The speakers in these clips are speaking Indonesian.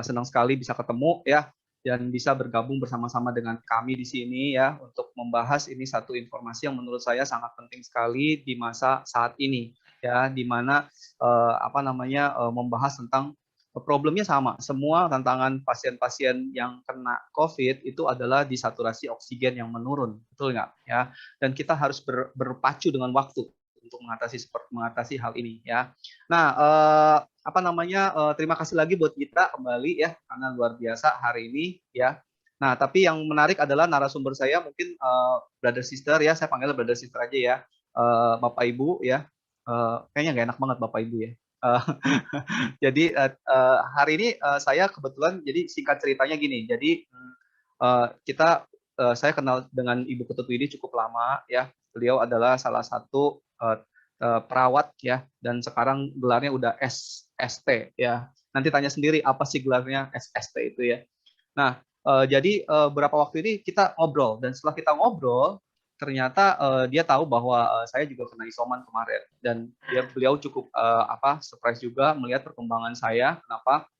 senang sekali bisa ketemu ya, dan bisa bergabung bersama-sama dengan kami di sini ya untuk membahas ini satu informasi yang menurut saya sangat penting sekali di masa saat ini ya, di mana membahas tentang problemnya sama. Semua tantangan pasien-pasien yang kena COVID itu adalah di saturasi oksigen yang menurun, betul nggak ya? Dan kita harus berpacu dengan waktu untuk mengatasi hal ini ya. Nah, terima kasih lagi buat kita kembali ya, karena luar biasa hari ini ya. Nah, tapi yang menarik adalah narasumber saya mungkin brother sister ya, saya panggil brother sister aja ya, Bapak Ibu ya. Kayaknya nggak enak banget Bapak Ibu ya. Jadi hari ini saya kebetulan, jadi singkat ceritanya gini, jadi saya kenal dengan Ibu Ketut Widi cukup lama ya. Beliau adalah salah satu perawat ya, dan sekarang gelarnya udah SST ya. Nanti tanya sendiri apa sih gelarnya SST itu ya. Nah, jadi beberapa waktu ini kita ngobrol, dan setelah kita ngobrol ternyata dia tahu bahwa saya juga kena isoman kemarin, dan beliau cukup surprise juga melihat perkembangan saya. Kenapa?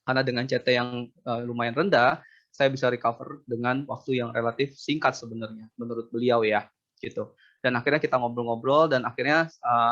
Karena dengan CT yang lumayan rendah, saya bisa recover dengan waktu yang relatif singkat sebenarnya menurut beliau ya, gitu. Dan akhirnya kita ngobrol-ngobrol, dan akhirnya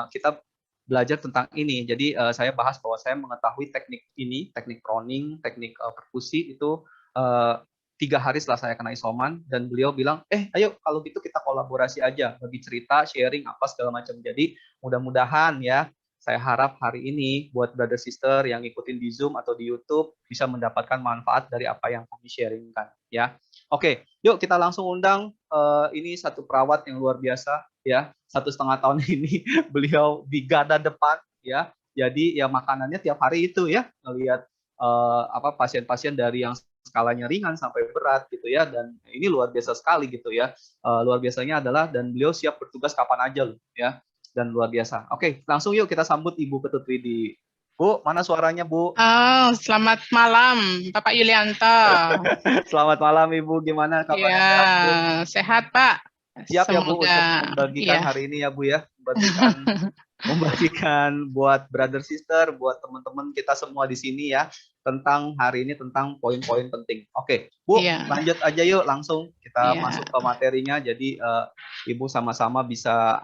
kita belajar tentang ini. Jadi saya bahas bahwa saya mengetahui teknik ini, teknik proning, teknik perkusi itu 3 hari setelah saya kena isoman, dan beliau bilang, ayo kalau gitu kita kolaborasi aja, bagi cerita, sharing apa segala macam. Jadi mudah-mudahan ya, saya harap hari ini buat brother sister yang ngikutin di Zoom atau di YouTube bisa mendapatkan manfaat dari apa yang kami sharingkan ya. Oke, yuk kita langsung undang ini satu perawat yang luar biasa ya. 1,5 tahun ini beliau di garda depan ya. Jadi ya makanannya tiap hari itu ya, ngelihat pasien-pasien dari yang skalanya ringan sampai berat gitu ya, dan ini luar biasa sekali gitu ya. Luar biasanya adalah, dan beliau siap bertugas kapan aja loh ya, dan luar biasa. Oke, langsung yuk kita sambut Ibu Ketut Widi. Bu, mana suaranya Bu? Selamat malam Bapak Yulianto. Selamat malam Ibu, gimana kabarnya? Ya, Sehat Bu? sehat Pak. Siap ya Bu Semoga untuk membagikan ya. hari ini ya Bu ya, membagikan buat brother sister, buat teman-teman kita semua di sini ya, tentang hari ini, tentang poin-poin penting. Oke, Bu, lanjut aja yuk, langsung kita masuk ke materinya. Jadi Ibu sama-sama bisa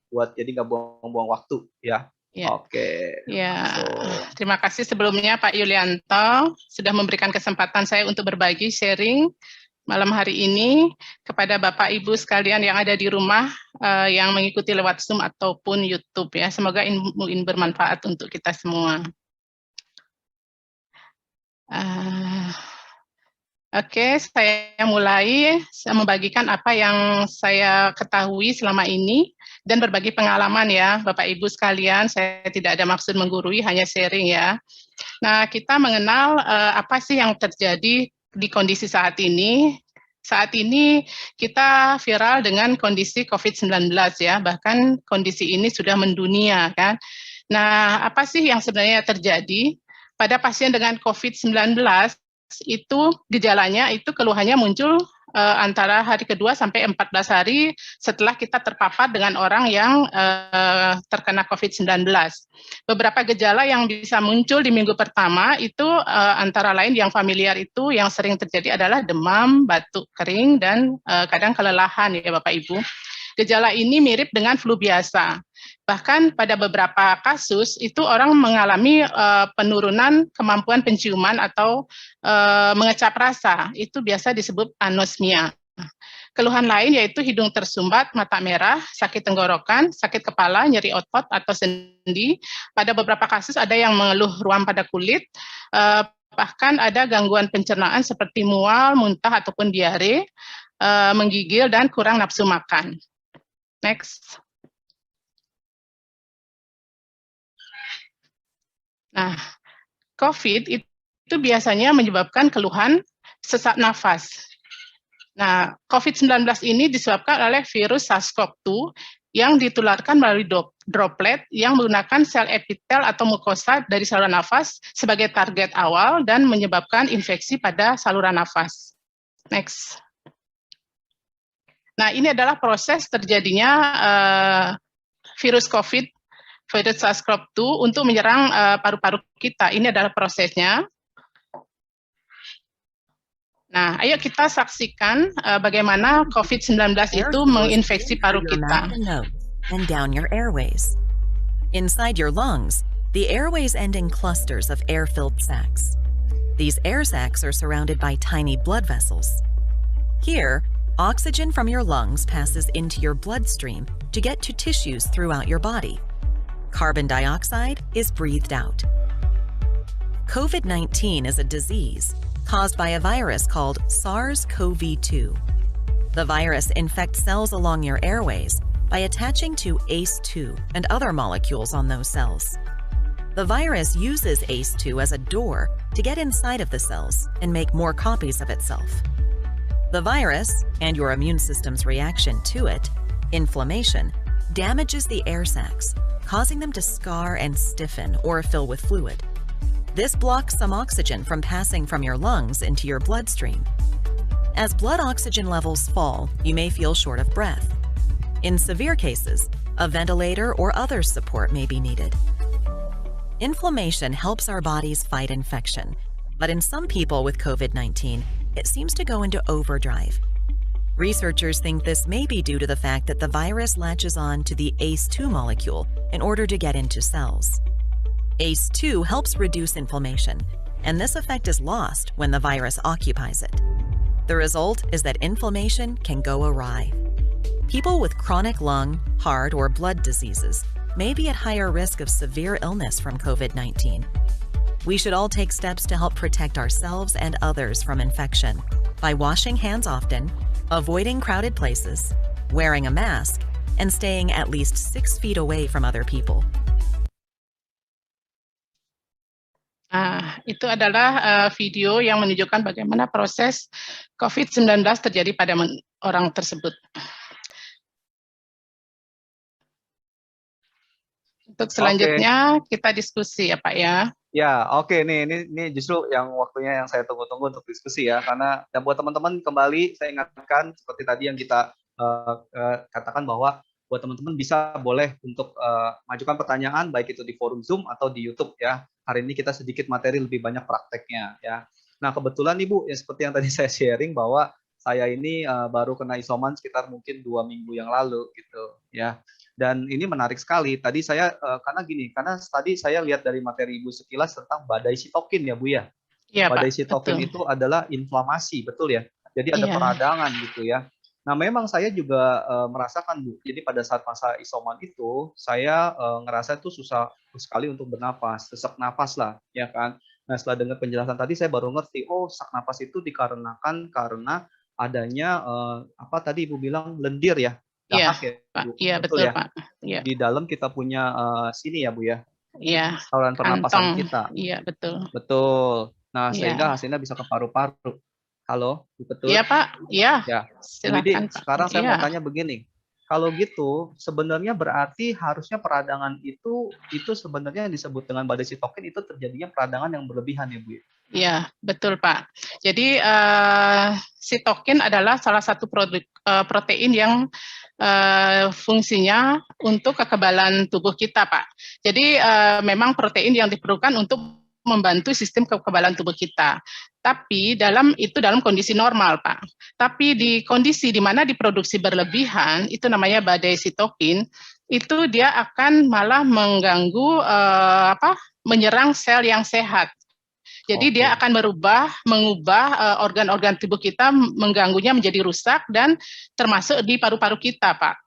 buat jadi nggak buang-buang waktu ya. Oke. Ya, terima kasih sebelumnya Pak Yulianto sudah memberikan kesempatan saya untuk berbagi sharing malam hari ini kepada Bapak Ibu sekalian yang ada di rumah yang mengikuti lewat Zoom ataupun YouTube ya. Semoga ilmu ini bermanfaat untuk kita semua. Oke, saya mulai membagikan apa yang saya ketahui selama ini dan berbagi pengalaman ya, Bapak Ibu sekalian. Saya tidak ada maksud menggurui, hanya sharing ya. Nah, kita mengenal apa sih yang terjadi di kondisi saat ini. Saat ini kita viral dengan kondisi COVID-19 ya, bahkan kondisi ini sudah mendunia kan. Nah, apa sih yang sebenarnya terjadi? Pada pasien dengan COVID-19 itu gejalanya itu keluhannya muncul antara hari kedua sampai 14 hari setelah kita terpapar dengan orang yang terkena COVID-19. Beberapa gejala yang bisa muncul di minggu pertama itu antara lain yang familiar itu yang sering terjadi adalah demam, batuk kering, dan kadang kelelahan ya Bapak Ibu. Gejala ini mirip dengan flu biasa. Bahkan pada beberapa kasus itu orang mengalami penurunan kemampuan penciuman atau mengecap rasa. Itu biasa disebut anosmia. Keluhan lain yaitu hidung tersumbat, mata merah, sakit tenggorokan, sakit kepala, nyeri otot atau sendi. Pada beberapa kasus ada yang mengeluh ruam pada kulit, bahkan ada gangguan pencernaan seperti mual, muntah ataupun diare, menggigil, dan kurang nafsu makan. Next. Nah, COVID itu biasanya menyebabkan keluhan sesak nafas. Nah, COVID-19 ini disebabkan oleh virus SARS-CoV-2 yang ditularkan melalui droplet yang menggunakan sel epitel atau mukosa dari saluran nafas sebagai target awal dan menyebabkan infeksi pada saluran nafas. Next. Nah, ini adalah proses terjadinya virus COVID virus SARS-CoV-2 untuk menyerang paru-paru kita. Ini adalah prosesnya. Nah, ayo kita saksikan bagaimana COVID-19 itu menginfeksi paru kita. And down your airways. Inside your lungs, the airways end in clusters of air-filled sacs. These air sacs are surrounded by tiny blood vessels. Here, oxygen from your lungs passes into your bloodstream to get to tissues throughout your body. Carbon dioxide is breathed out. COVID-19 is a disease caused by a virus called SARS-CoV-2. The virus infects cells along your airways by attaching to ACE2 and other molecules on those cells. The virus uses ACE2 as a door to get inside of the cells and make more copies of itself. The virus, and your immune system's reaction to it, inflammation, damages the air sacs, causing them to scar and stiffen or fill with fluid. This blocks some oxygen from passing from your lungs into your bloodstream. As blood oxygen levels fall, you may feel short of breath. In severe cases, a ventilator or other support may be needed. Inflammation helps our bodies fight infection, but in some people with COVID-19, it seems to go into overdrive. Researchers think this may be due to the fact that the virus latches on to the ACE2 molecule in order to get into cells. ACE2 helps reduce inflammation, and this effect is lost when the virus occupies it. The result is that inflammation can go awry. People with chronic lung, heart, or blood diseases may be at higher risk of severe illness from COVID-19. We should all take steps to help protect ourselves and others from infection by washing hands often, avoiding crowded places, wearing a mask, and staying at least 6 feet away from other people. Itu adalah video yang menunjukkan bagaimana proses COVID-19 terjadi pada orang tersebut. Untuk selanjutnya kita diskusi ya Pak ya. Ya, oke nih, ini justru yang waktunya yang saya tunggu-tunggu untuk diskusi ya, karena dan buat teman-teman kembali saya ingatkan seperti tadi yang kita katakan bahwa buat teman-teman bisa boleh untuk majukan pertanyaan baik itu di forum Zoom atau di YouTube ya. Hari ini kita sedikit materi lebih banyak prakteknya ya. Nah kebetulan Ibu ya seperti yang tadi saya sharing bahwa saya ini baru kena isoman sekitar mungkin 2 minggu yang lalu gitu ya. Dan ini menarik sekali. Tadi saya karena tadi saya lihat dari materi Ibu sekilas tentang badai sitokin ya Bu ya. Iya, badai Pak, sitokin betul. itu adalah inflamasi, betul ya. Jadi ada peradangan gitu ya. Nah memang saya juga merasakan Bu. Jadi pada saat masa isoman itu saya ngerasa itu susah sekali untuk bernafas, sesak napas lah ya kan. Nah setelah dengar penjelasan tadi saya baru ngerti, oh sesak napas itu dikarenakan karena adanya apa tadi Ibu bilang lendir ya. Iya, Dahak ya, Pak. Bu. Iya, betul ya. Pak. Iya. Di dalam kita punya sini ya Bu ya. Iya. Saluran pernapasan kita. Iya, betul. Betul. Nah, Iya. sehingga hasilnya bisa ke paru-paru. Halo, betul? Iya, Pak. Iya. Ya. Silakan, Pak. Sekarang saya mau tanya begini. Kalau gitu, sebenarnya berarti harusnya peradangan itu sebenarnya yang disebut dengan badai sitokin itu terjadinya peradangan yang berlebihan ya Bu? Iya, betul Pak. Jadi sitokin adalah salah satu protein yang fungsinya untuk kekebalan tubuh kita Pak. Jadi memang protein yang diperlukan untuk membantu sistem kekebalan tubuh kita. Tapi dalam kondisi normal, Pak. Tapi di kondisi di mana diproduksi berlebihan, itu namanya badai sitokin, itu dia akan malah mengganggu menyerang sel yang sehat. Jadi dia akan mengubah organ-organ tubuh kita, mengganggunya menjadi rusak dan termasuk di paru-paru kita, Pak.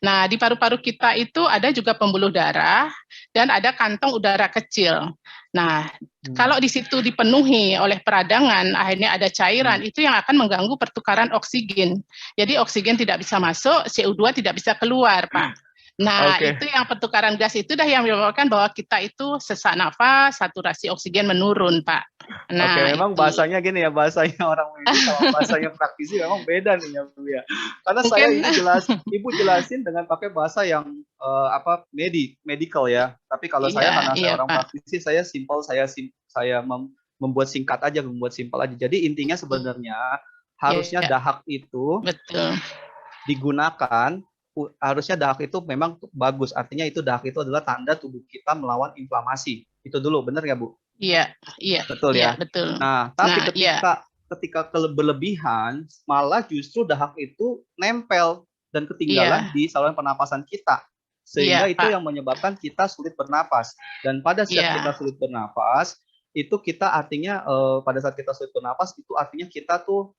Nah, di paru-paru kita itu ada juga pembuluh darah dan ada kantong udara kecil. Nah, kalau di situ dipenuhi oleh peradangan, akhirnya ada cairan, itu yang akan mengganggu pertukaran oksigen. Jadi oksigen tidak bisa masuk, CO2 tidak bisa keluar, Pak. Nah, itu yang pertukaran gas itu dah yang menyebabkan bahwa kita itu sesak nafas, saturasi oksigen menurun, Pak. Nah, memang bahasanya gini ya, bahasanya orang medis sama bahasanya praktisi memang beda nih ya Bu ya. Karena mungkin, saya ini Ibu jelasin dengan pakai bahasa yang medical ya. Tapi kalau saya karena saya orang praktisi, saya simple, saya membuat singkat aja, membuat simpel aja. Jadi intinya sebenarnya harusnya dahak itu digunakan harusnya dahak itu memang bagus. Artinya itu dahak itu adalah tanda tubuh kita melawan inflamasi. Itu dulu, benar ya Bu? Iya, iya, Betul iya, ya. betul. Nah, tapi Nah, iya, ketika berlebihan, malah justru dahak itu nempel dan ketinggalan iya, di saluran pernapasan kita. iya, Sehingga itu Pak. yang menyebabkan kita sulit bernapas. Dan pada saat kita Iya, sulit bernapas, itu kita artinya pada saat kita sulit bernapas itu artinya kita tuh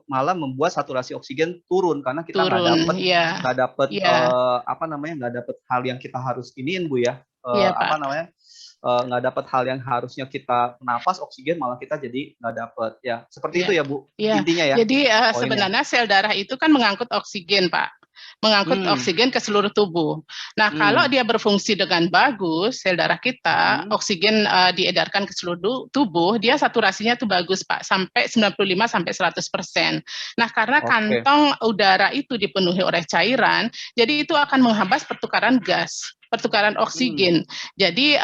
malah membuat saturasi oksigen turun karena kita turun. Iya, nggak dapet iya, apa namanya, nggak dapet hal yang kita harus iniin Bu ya. iya, Apa Pak. namanya, nggak dapat hal yang harusnya kita nafas oksigen malah kita jadi nggak dapat ya seperti itu Iya, ya Bu iya. intinya ya Jadi poinnya. sebenarnya sel darah itu kan mengangkut oksigen, Pak. Mengangkut Hmm, oksigen ke seluruh tubuh. Nah, kalau hmm, dia berfungsi dengan bagus, sel darah kita, hmm. oksigen diedarkan ke seluruh tubuh, dia saturasinya tuh bagus, Pak, sampai 95 sampai 100%. Nah, karena Oke. kantong udara itu dipenuhi oleh cairan, jadi itu akan menghambat pertukaran gas, pertukaran Hmm, oksigen. Jadi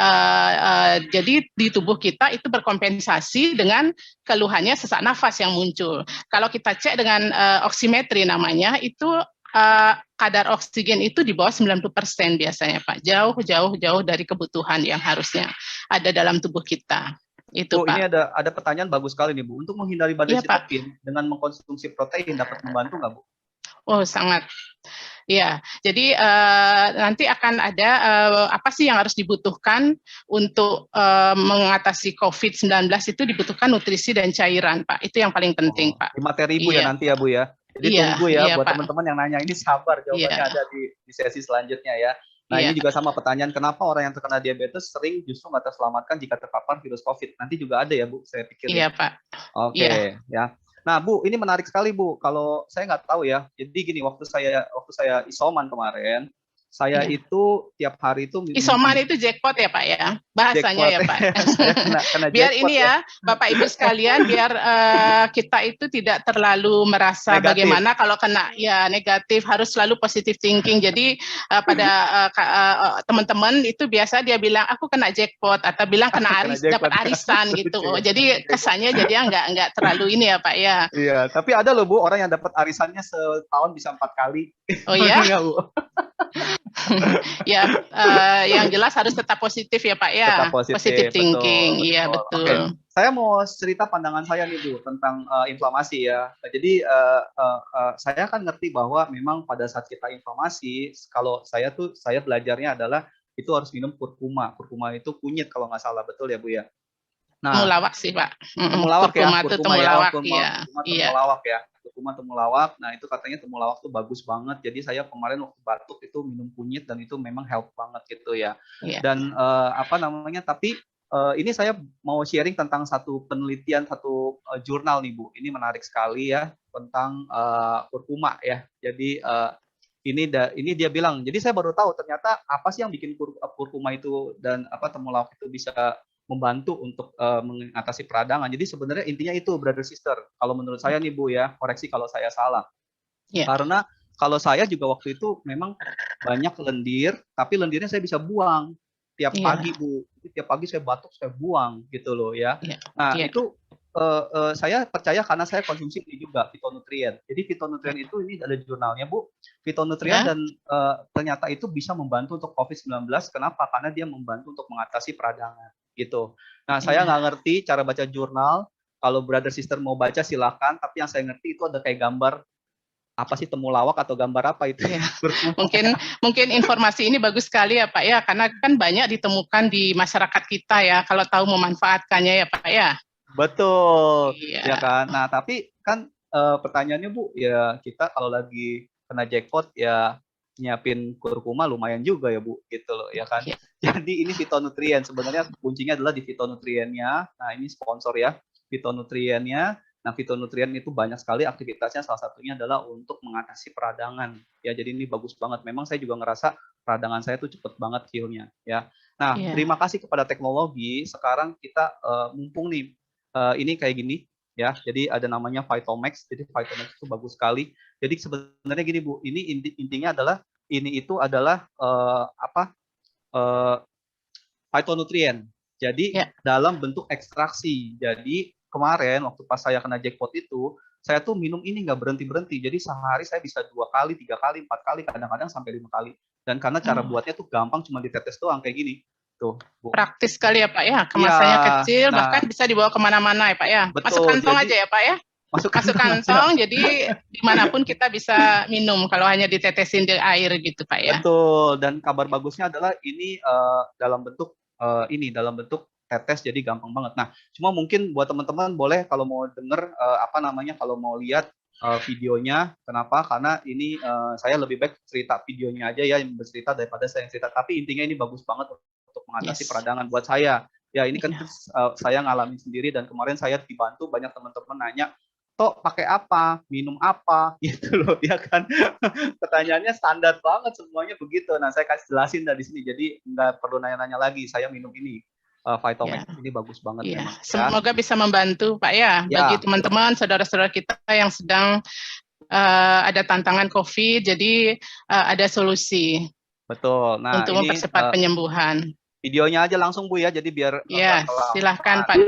di tubuh kita itu berkompensasi dengan keluhannya sesak nafas yang muncul. Kalau kita cek dengan oximetri namanya, itu kadar oksigen itu di bawah 90% biasanya, Pak. Jauh dari kebutuhan yang harusnya ada dalam tubuh kita. Itu, Bu ini Pak. ada pertanyaan bagus sekali nih Bu untuk menghindari badai Iya, Pak. sitokin dengan mengkonsumsi protein dapat membantu nggak Bu? Oh, sangat. Ya, jadi nanti akan ada apa sih yang harus dibutuhkan untuk mengatasi COVID-19 itu dibutuhkan nutrisi dan cairan, Pak. Itu yang paling penting, Oh, Pak. di materi Bu ya Iya, nanti ya Bu ya. Jadi iya, tunggu ya iya, buat Pak. teman-teman yang nanya ini sabar jawabannya Iya, ada di sesi selanjutnya ya. Nah ini iya, juga sama pertanyaan kenapa orang yang terkena diabetes sering justru nggak terselamatkan jika terpapar virus COVID. Nanti juga ada ya Bu, saya pikir ya. iya, Pak. Iya, Oke ya. Nah Bu, ini menarik sekali Bu. Kalau saya nggak tahu ya. Jadi gini, waktu saya isoman kemarin, saya iya. itu tiap hari itu Isoman itu jackpot ya, Pak ya, bahasanya jackpot. ya, Pak. Saya kena Biar jackpot ini ya. ya, Bapak Ibu sekalian, biar kita itu tidak terlalu merasa Negatif. bagaimana kalau kena ya negatif, harus selalu positive thinking. Jadi pada teman-teman itu biasa dia bilang aku kena jackpot atau bilang kena Kena dapat jackpot. arisan gitu. Lucu ya. Jadi kesannya jadi nggak terlalu ini ya, Pak ya. Iya, tapi ada loh Bu orang yang dapat arisannya setahun bisa 4 kali. Oh Benar ya, nggak Bu? ya yang jelas harus tetap positif ya, Pak ya, Tetap positive positif, betul, thinking. Iya betul. Oke, betul. saya mau cerita pandangan saya nih Bu tentang inflamasi ya. Jadi saya kan ngerti bahwa memang pada saat kita inflamasi, kalau saya belajarnya adalah itu harus minum kurkuma. Kurkuma itu kunyit kalau nggak salah, betul ya Bu ya. Nah, Temulawak sih, Pak. temulawak ya, Kurkuma itu kurkuma ya, oh, temulawak, iya. kurkuma Iya, temulawak ya, kurkuma temulawak. Nah itu katanya temulawak tuh bagus banget. Jadi saya kemarin waktu batuk itu minum kunyit dan itu memang help banget gitu ya. iya. Dan apa namanya? Tapi ini saya mau sharing tentang satu penelitian, satu jurnal nih Bu. Ini menarik sekali ya tentang kurkuma ya. Jadi ini dia bilang. Jadi saya baru tahu ternyata apa sih yang bikin kurkuma itu dan apa temulawak itu bisa membantu untuk mengatasi peradangan. Jadi sebenarnya intinya itu brother sister. Kalau menurut saya nih Bu ya, koreksi kalau saya salah. Iya. Karena kalau saya juga waktu itu memang banyak lendir, tapi lendirnya saya bisa buang tiap Iya. pagi Bu. Jadi, tiap pagi saya batuk saya buang gitu loh ya. Iya. Nah Iya. itu saya percaya karena saya konsumsi ini juga fitonutrien. Jadi fitonutrien itu ini ada jurnalnya Bu. Fitonutrien Ya. dan ternyata itu bisa membantu untuk COVID-19. Kenapa? Karena dia membantu untuk mengatasi peradangan gitu. Nah, saya Iya. nggak ngerti cara baca jurnal. Kalau brother sister mau baca silakan. Tapi yang saya ngerti itu ada kayak gambar apa sih temulawak atau gambar apa itu? Iya. Mungkin informasi ini bagus sekali ya Pak ya, karena kan banyak ditemukan di masyarakat kita ya, kalau tahu memanfaatkannya ya Pak ya. Betul, ya Iya. kan. Nah, tapi kan pertanyaannya Bu, ya kita kalau lagi kena jackpot ya nyiapin kurkuma lumayan juga ya Bu, gitu loh ya kan. Iya. Jadi ini fitonutrien, sebenarnya kuncinya adalah di fitonutriennya. Nah ini sponsor ya, fitonutriennya. Nah fitonutrien itu banyak sekali aktivitasnya, salah satunya adalah untuk mengatasi peradangan. Ya jadi ini bagus banget. Memang saya juga ngerasa peradangan saya tuh cepet banget heal-nya ya. Nah Iya. terima kasih kepada teknologi, sekarang kita mumpung nih ini kayak gini ya. Jadi ada namanya Vitomax. Jadi Vitomax itu bagus sekali. Jadi sebenarnya gini Bu, ini intinya adalah ini itu adalah phytonutrien. Jadi Ya. dalam bentuk ekstraksi. Jadi kemarin waktu pas saya kena jackpot itu, saya tuh minum ini nggak berhenti-berhenti. Jadi sehari saya bisa 2 kali, 3 kali, 4 kali, kadang-kadang sampai 5 kali. Dan karena cara buatnya tuh gampang, cuma ditetes doang kayak gini. Tuh, Bu. Praktis sekali ya Pak ya, Iya, kemasannya kecil, nah bahkan bisa dibawa kemana-mana ya Pak ya. Masuk betul. kantong Jadi aja ya Pak ya. masuk Masuk kantong aja. kantong, jadi dimanapun kita bisa minum kalau hanya ditetesin di air gitu Pak ya. Betul. Dan kabar bagusnya adalah ini dalam bentuk dalam bentuk tetes, jadi gampang banget. Nah, cuma mungkin buat teman-teman boleh kalau mau denger kalau mau lihat videonya. Kenapa? Karena ini saya lebih baik cerita videonya aja ya, yang bercerita daripada saya yang cerita. Tapi intinya ini bagus banget untuk mengatasi peradangan buat saya. Ya ini kan saya ngalamin sendiri, dan kemarin saya dibantu banyak teman-teman nanya, "Tok, pakai apa? Minum apa?" Gitu loh, ya kan. Pertanyaannya standar banget semuanya begitu. Nah, saya kasih jelasin dari sini. Jadi nggak perlu nanya-nanya lagi, saya minum ini. Vitomax ini bagus banget memang. Semoga bisa membantu Pak ya, bagi teman-teman, saudara-saudara kita yang sedang ada tantangan COVID, jadi ada solusi. Betul. Nah, untuk mempercepat penyembuhan. Videonya aja langsung Bu ya, jadi biar ya, silahkan Pak.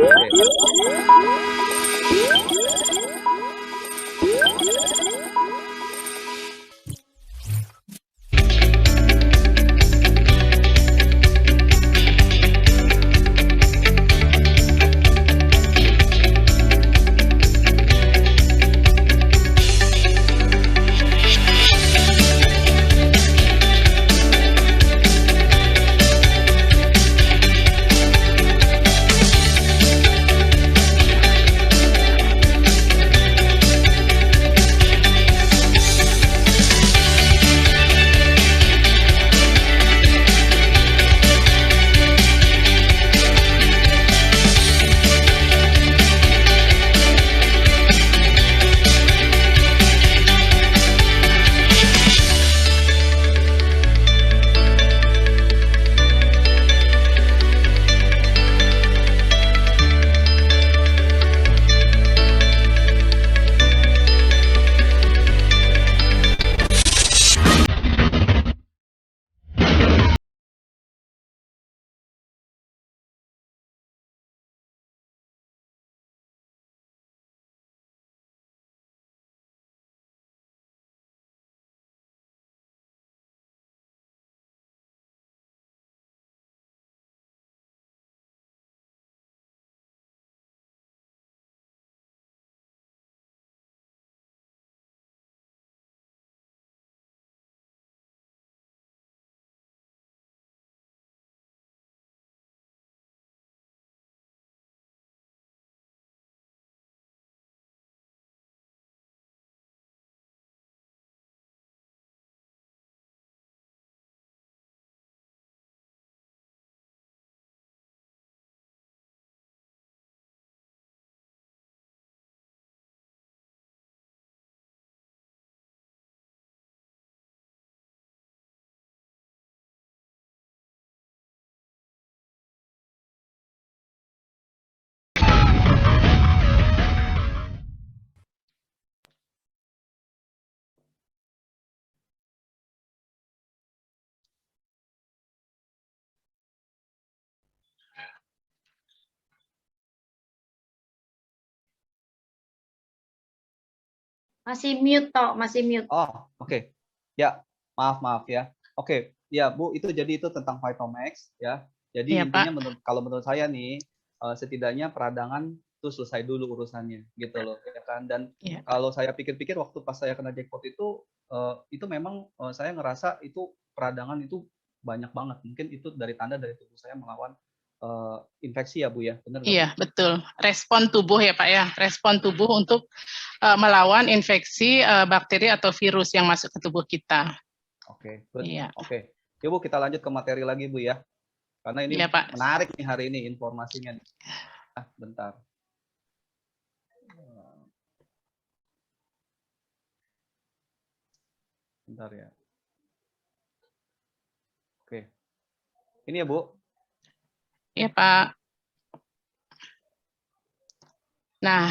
Masih mute toh, masih mute. Oh, oke. Ya, maaf ya. Oke, ya Bu, itu tentang Vitomax ya. Jadi intinya kalau menurut saya nih, setidaknya peradangan itu selesai dulu urusannya gitu loh, ya kan. Dan kalau saya pikir-pikir waktu pas saya kena jackpot itu memang saya ngerasa itu peradangan itu banyak banget. Mungkin itu tanda dari tubuh saya melawan infeksi ya Bu ya, benar nggak? Iya, betul. Respon tubuh ya Pak ya, respon tubuh untuk melawan infeksi bakteri atau virus yang masuk ke tubuh kita. Oke, oke. Ya Bu, kita lanjut ke materi lagi Bu ya, karena ini menarik nih hari ini informasinya. Bentar. Bentar ya. Oke. Ini ya Bu. Iya Pak. Nah,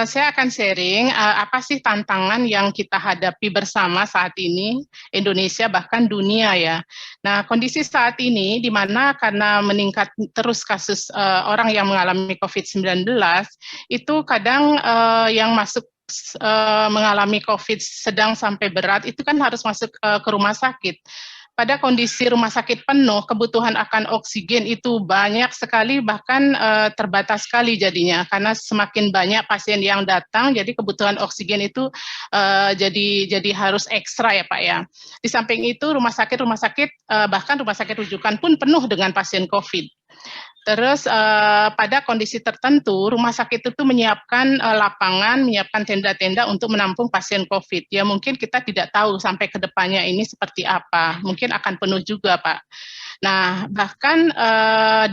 saya akan sharing apa sih tantangan yang kita hadapi bersama saat ini, Indonesia bahkan dunia ya. Nah, kondisi saat ini di mana karena meningkat terus kasus orang yang mengalami COVID-19, itu kadang yang masuk mengalami COVID sedang sampai berat, itu kan harus masuk ke rumah sakit. Pada kondisi rumah sakit penuh, kebutuhan akan oksigen itu banyak sekali, bahkan terbatas sekali jadinya, karena semakin banyak pasien yang datang, jadi kebutuhan oksigen itu jadi harus ekstra ya Pak ya. Di samping itu rumah sakit bahkan rumah sakit rujukan pun penuh dengan pasien COVID. Terus pada kondisi tertentu, rumah sakit itu menyiapkan lapangan, menyiapkan tenda-tenda untuk menampung pasien COVID. Ya mungkin kita tidak tahu sampai ke depannya ini seperti apa. Mungkin akan penuh juga, Pak. Nah, bahkan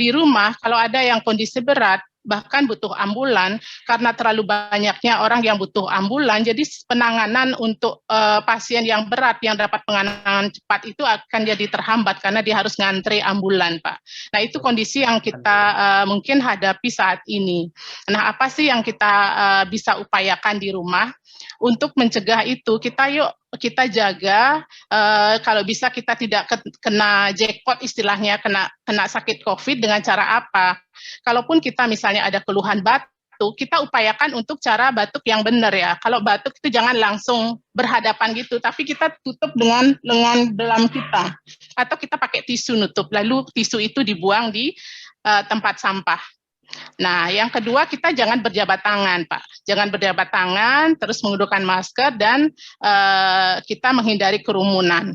di rumah, kalau ada yang kondisi berat, bahkan butuh ambulan, karena terlalu banyaknya orang yang butuh ambulan, jadi penanganan untuk pasien yang berat, yang dapat penanganan cepat itu akan jadi terhambat, karena dia harus ngantri ambulan, Pak. Nah, itu kondisi yang kita mungkin hadapi saat ini. Nah, apa sih yang kita bisa upayakan di rumah? Untuk mencegah itu, kita jaga, kalau bisa kita tidak kena jackpot istilahnya, kena sakit COVID dengan cara apa? Kalaupun kita misalnya ada keluhan batuk, kita upayakan untuk cara batuk yang benar ya. Kalau batuk itu jangan langsung berhadapan gitu, tapi kita tutup dengan lengan dalam kita. Atau kita pakai tisu nutup, lalu tisu itu dibuang di tempat sampah. Nah, yang kedua kita jangan berjabat tangan, Pak. Jangan berjabat tangan, terus menggunakan masker dan kita menghindari kerumunan.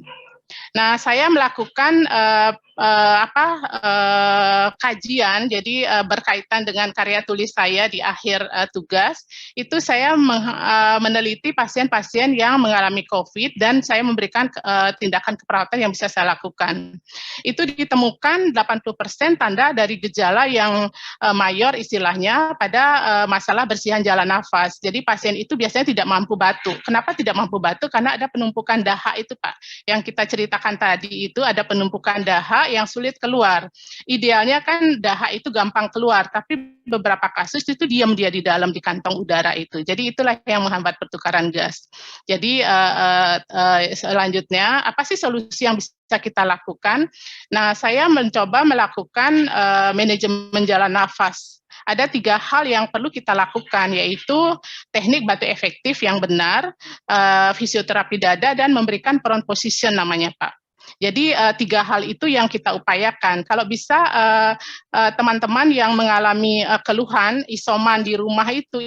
Nah, saya melakukan kajian, jadi berkaitan dengan karya tulis saya di akhir tugas, itu saya meneliti pasien-pasien yang mengalami COVID dan saya memberikan tindakan keperawatan yang bisa saya lakukan. Itu ditemukan 80% tanda dari gejala yang mayor istilahnya pada masalah bersihan jalan nafas. Jadi pasien itu biasanya tidak mampu batuk. Kenapa tidak mampu batuk? Karena ada penumpukan dahak itu, Pak. Yang kita ceritakan tadi itu ada penumpukan dahak yang sulit keluar. Idealnya kan dahak itu gampang keluar, tapi beberapa kasus itu diam dia di dalam di kantong udara itu. Jadi itulah yang menghambat pertukaran gas. Jadi selanjutnya apa sih solusi yang bisa kita lakukan? Nah, saya mencoba melakukan manajemen jalan nafas. Ada 3 hal yang perlu kita lakukan, yaitu teknik batuk efektif yang benar, fisioterapi dada, dan memberikan prone position namanya, Pak. Jadi 3 hal itu yang kita upayakan. Kalau bisa teman-teman yang mengalami keluhan isoman di rumah itu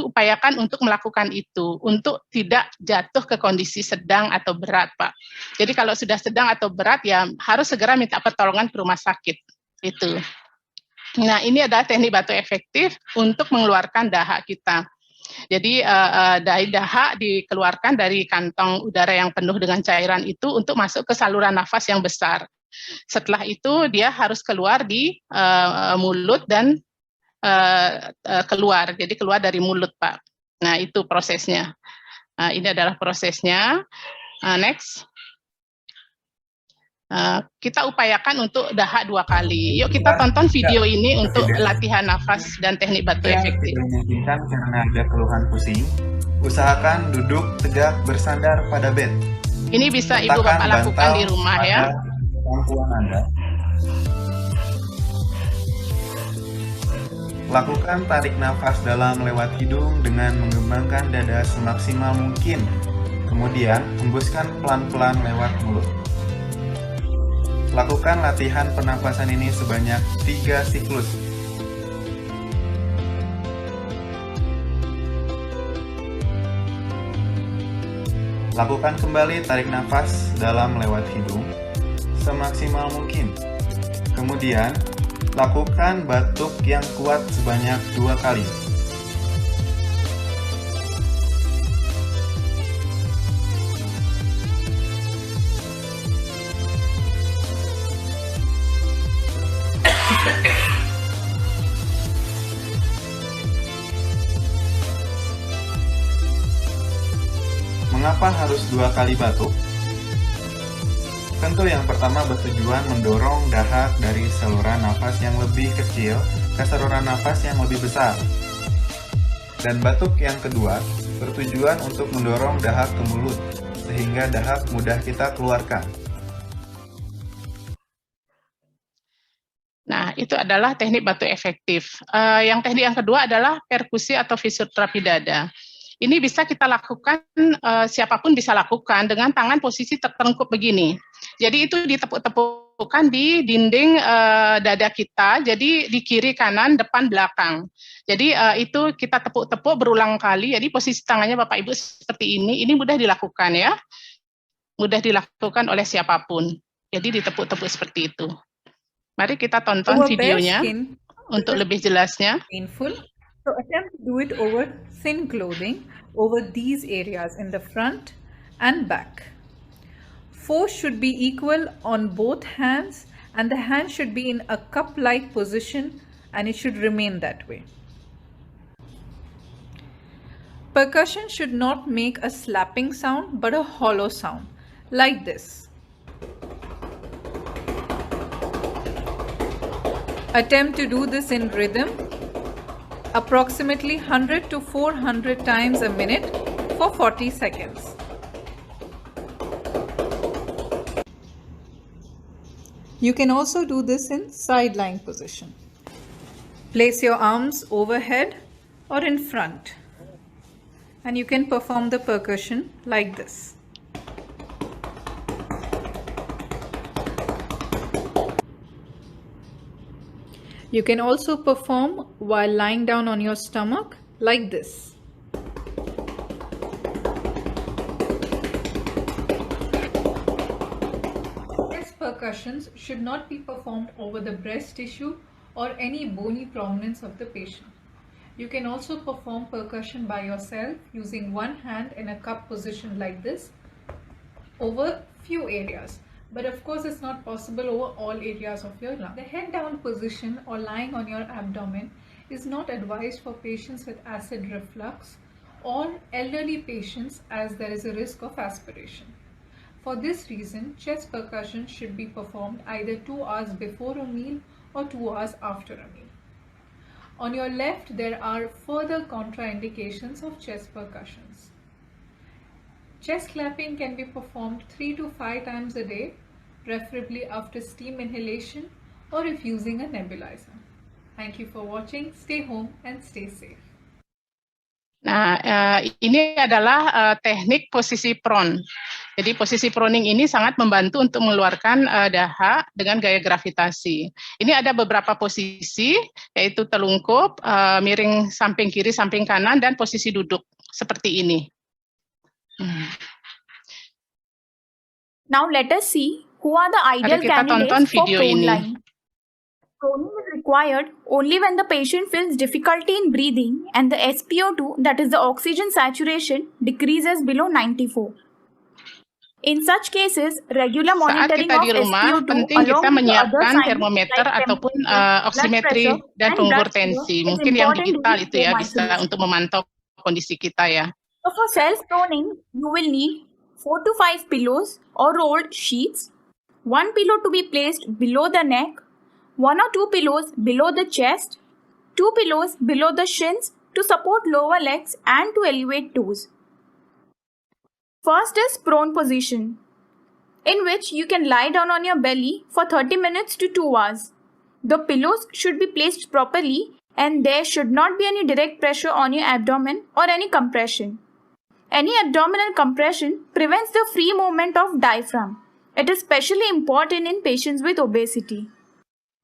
upayakan untuk melakukan itu, untuk tidak jatuh ke kondisi sedang atau berat, Pak. Jadi kalau sudah sedang atau berat ya harus segera minta pertolongan ke rumah sakit. Itu. Nah, ini adalah teknik batuk efektif untuk mengeluarkan dahak kita. Jadi dari dahak dikeluarkan dari kantong udara yang penuh dengan cairan itu untuk masuk ke saluran nafas yang besar. Setelah itu dia harus keluar di mulut dan keluar. Jadi keluar dari mulut, Pak. Nah, itu prosesnya. Ini adalah prosesnya. Next. Kita upayakan untuk dahak 2 kali. Yuk kita tonton video ini untuk latihan nafas dan teknik batuk efektif. Tidak memungkinkan karena ada keluhan pusing, usahakan duduk tegak bersandar pada bed. Ini bisa Ibu Bapak lakukan di rumah ya. Kemampuan Anda. Lakukan tarik nafas dalam lewat hidung dengan mengembangkan dada semaksimal mungkin. Kemudian hembuskan pelan-pelan lewat mulut. Lakukan latihan pernapasan ini sebanyak 3 siklus. Lakukan kembali tarik nafas dalam lewat hidung semaksimal mungkin. Kemudian, lakukan batuk yang kuat sebanyak 2 kali. Mengapa harus 2 kali batuk? Tentu yang pertama bertujuan mendorong dahak dari saluran nafas yang lebih kecil ke saluran nafas yang lebih besar. Dan batuk yang kedua bertujuan untuk mendorong dahak ke mulut, sehingga dahak mudah kita keluarkan. Nah, itu adalah teknik batuk efektif. Yang teknik yang kedua adalah perkusi atau fisioterapi dada. Ini bisa kita lakukan, siapapun bisa lakukan dengan tangan posisi tertengkup begini. Jadi itu ditepuk-tepukkan di dinding dada kita, jadi di kiri, kanan, depan, belakang. Jadi itu kita tepuk-tepuk berulang kali, jadi posisi tangannya Bapak Ibu seperti ini mudah dilakukan ya. Mudah dilakukan oleh siapapun. Jadi ditepuk-tepuk seperti itu. Mari kita tonton Over bare videonya skin untuk lebih jelasnya. painful. So attempt to do it over thin clothing over these areas in the front and back. Force should be equal on both hands and the hand should be in a cup-like position and it should remain that way. Percussion should not make a slapping sound but a hollow sound like this. Attempt to do this in rhythm, approximately 100 to 400 times a minute for 40 seconds. You can also do this in side lying position. Place your arms overhead or in front and you can perform the percussion like this. You can also perform while lying down on your stomach like this. Chest percussions should not be performed over the breast tissue or any bony prominence of the patient. You can also perform percussion by yourself using one hand in a cup position like this over few areas. But of course, it's not possible over all areas of your lung. The head down position or lying on your abdomen is not advised for patients with acid reflux or elderly patients as there is a risk of aspiration. For this reason, chest percussion should be performed either 2 hours before a meal or 2 hours after a meal. On your left, there are further contraindications of chest percussions. Chest clapping can be performed 3 to 5 times a day, preferably after steam inhalation or if using a nebulizer. Thank you for watching. Stay home and stay safe. Nah, ini adalah teknik posisi prone. Jadi posisi proning ini sangat membantu untuk mengeluarkan dahak dengan gaya gravitasi. Ini ada beberapa posisi, yaitu telungkup, miring samping kiri, samping kanan, dan posisi duduk seperti ini. Now let us see who are the ideal Mari kita tonton candidates for video prone ini. lying. Proning is required only when the patient feels difficulty in breathing and the SpO2, that is the oxygen saturation, decreases below 94. In such cases, regular Saat monitoring kita of di rumah, SpO2 penting kita along with the other menyiapkan signs termometer like ataupun temperature, blood oximetri pressure, dan and pengukur blood sugar tensi. is Mungkin yang important digital during itu ya home bisa isolation. untuk memantau kondisi kita ya. So for self-proning, you will need 4 to 5 pillows or rolled sheets, 1 pillow to be placed below the neck, 1 or 2 pillows below the chest, 2 pillows below the shins to support lower legs and to elevate toes. First is prone position, in which you can lie down on your belly for 30 minutes to 2 hours. The pillows should be placed properly and there should not be any direct pressure on your abdomen or any compression. Any abdominal compression prevents the free movement of diaphragm. It is especially important in patients with obesity.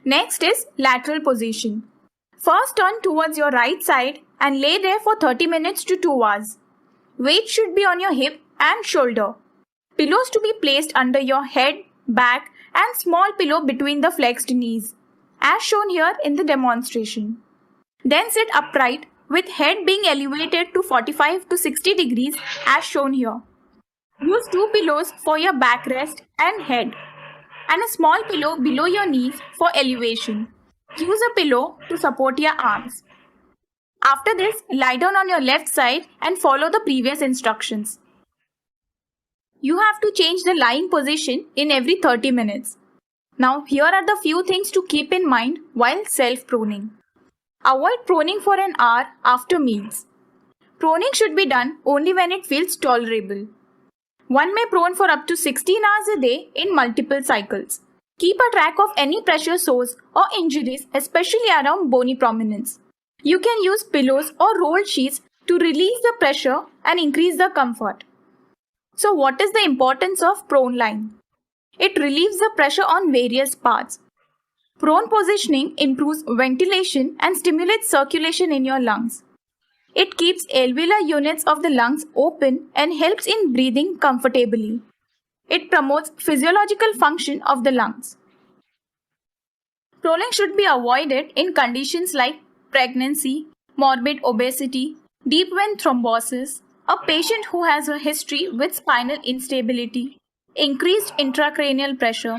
Next is lateral position. First turn towards your right side and lay there for 30 minutes to 2 hours. Weight should be on your hip and shoulder. Pillows to be placed under your head, back and small pillow between the flexed knees, as shown here in the demonstration. Then sit upright with head being elevated to 45 to 60 degrees as shown here. Use 2 pillows for your backrest and head and a small pillow below your knees for elevation. Use a pillow to support your arms. After this, lie down on your left side and follow the previous instructions. You have to change the lying position in every 30 minutes. Now, here are the few things to keep in mind while self-proning. Avoid proning for an hour after meals. Proning should be done only when it feels tolerable. One may prone for up to 16 hours a day in multiple cycles. Keep a track of any pressure sores or injuries, especially around bony prominence. You can use pillows or rolled sheets to release the pressure and increase the comfort. So what is the importance of prone lying? It relieves the pressure on various parts. Prone positioning improves ventilation and stimulates circulation in your lungs. It keeps alveolar units of the lungs open and helps in breathing comfortably. It promotes physiological function of the lungs. Proning should be avoided in conditions like pregnancy, morbid obesity, deep vein thrombosis, a patient who has a history with spinal instability, increased intracranial pressure,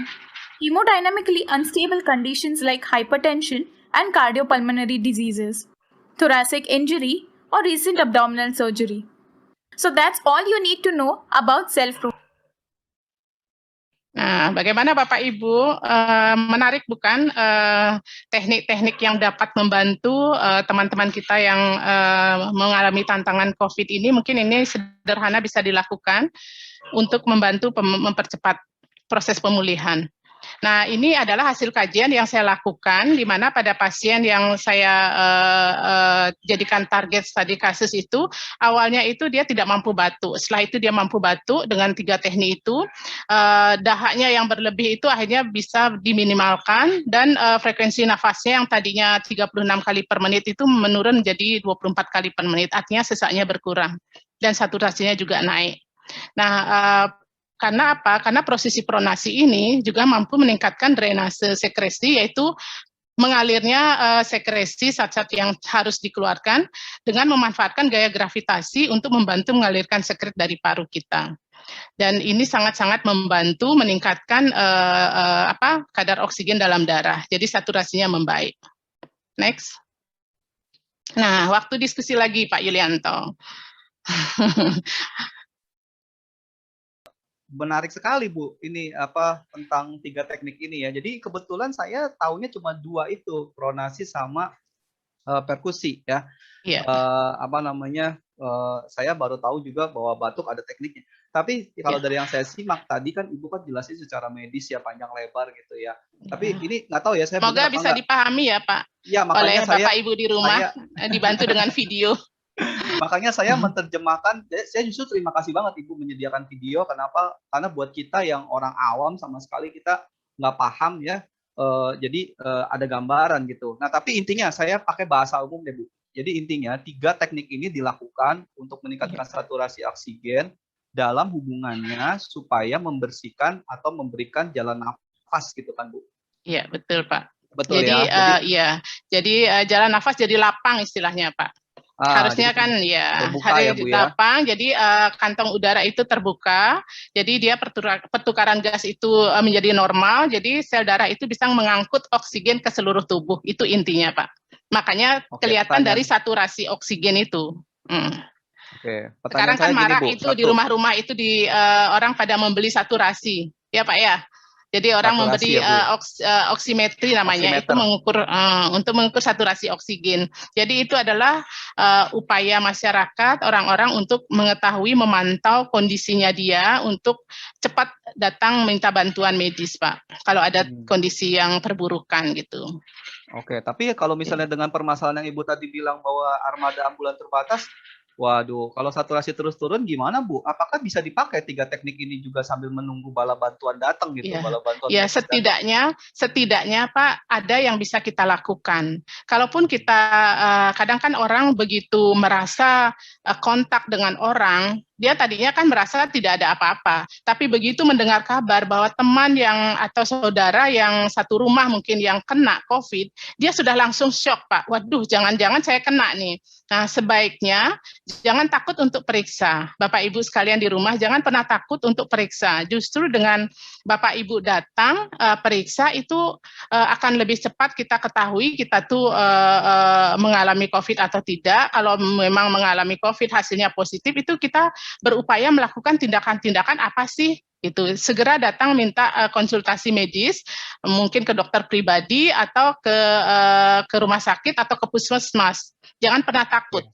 hemodynamically unstable conditions like hypertension and cardiopulmonary diseases, thoracic injury, or recent abdominal surgery. So that's all you need to know about self-proning. Nah, bagaimana Bapak Ibu, menarik bukan teknik-teknik yang dapat membantu teman-teman kita yang mengalami tantangan COVID ini, mungkin ini sederhana bisa dilakukan untuk membantu mempercepat proses pemulihan. Nah, ini adalah hasil kajian yang saya lakukan, di mana pada pasien yang saya jadikan target studi kasus itu, awalnya itu dia tidak mampu batuk. Setelah itu dia mampu batuk dengan 3 teknik itu, dahaknya yang berlebih itu akhirnya bisa diminimalkan, dan frekuensi nafasnya yang tadinya 36 kali per menit itu menurun menjadi 24 kali per menit, artinya sesaknya berkurang, dan saturasinya juga naik. Nah, karena apa? Karena prosesi pronasi ini juga mampu meningkatkan drainase sekresi, yaitu mengalirnya sekresi zat-zat yang harus dikeluarkan dengan memanfaatkan gaya gravitasi untuk membantu mengalirkan sekret dari paru kita. Dan ini sangat-sangat membantu meningkatkan kadar oksigen dalam darah. Jadi saturasinya membaik. Next. Nah, waktu diskusi lagi Pak Yulianto. Menarik sekali Bu, ini tentang 3 teknik ini ya. Jadi kebetulan saya tahunya cuma 2 itu, pronasi sama perkusi ya. Iya. Saya baru tahu juga bahwa batuk ada tekniknya. Tapi kalau dari yang saya simak tadi kan Ibu kan jelasin secara medis ya, panjang lebar gitu ya. Tapi ini nggak tahu ya, saya semoga bisa dipahami ya Pak. Ya, oleh Bapak Ibu di rumah, dibantu dengan video. Makanya saya menerjemahkan, saya justru terima kasih banget Ibu menyediakan video. Kenapa? Karena buat kita yang orang awam sama sekali kita nggak paham ya, jadi ada gambaran gitu. Nah, tapi intinya saya pakai bahasa umum deh Bu. Jadi intinya 3 teknik ini dilakukan untuk meningkatkan saturasi oksigen dalam hubungannya supaya membersihkan atau memberikan jalan nafas gitu kan Bu. Iya, betul Pak. Betul jadi, ya. Jadi jalan nafas jadi lapang istilahnya Pak. Harusnya kan ya harus lapang, jadi kantong udara itu terbuka, jadi dia pertukaran gas itu menjadi normal, jadi sel darah itu bisa mengangkut oksigen ke seluruh tubuh, itu intinya Pak. Makanya kelihatan dari saturasi oksigen itu. Sekarang kan marak itu di rumah-rumah itu orang pada membeli saturasi, ya Pak ya. Jadi orang memberi oksimetri namanya, itu untuk mengukur saturasi oksigen. Jadi itu adalah upaya masyarakat, orang-orang untuk mengetahui, memantau kondisinya dia untuk cepat datang minta bantuan medis, Pak. Kalau ada kondisi yang perburukan gitu. Oke, tapi kalau misalnya dengan permasalahan yang Ibu tadi bilang bahwa armada ambulan terbatas, waduh, kalau saturasi terus turun gimana Bu? Apakah bisa dipakai 3 teknik ini juga sambil menunggu bala bantuan datang gitu? Ya, bala bantuan setidaknya Pak ada yang bisa kita lakukan. Kalaupun kita kadang kan orang begitu merasa kontak dengan orang, dia tadinya kan merasa tidak ada apa-apa, tapi begitu mendengar kabar bahwa teman yang atau saudara yang satu rumah mungkin yang kena COVID, dia sudah langsung shock Pak. Waduh, jangan-jangan saya kena nih. Nah, sebaiknya jangan takut untuk periksa. Bapak Ibu sekalian di rumah, jangan pernah takut untuk periksa. Justru dengan Bapak Ibu datang periksa itu akan lebih cepat kita ketahui kita tuh mengalami COVID atau tidak. Kalau memang mengalami COVID hasilnya positif, itu kita berupaya melakukan tindakan-tindakan apa sih? Itu segera datang minta konsultasi medis, mungkin ke dokter pribadi atau ke rumah sakit atau ke puskesmas. Jangan pernah takut.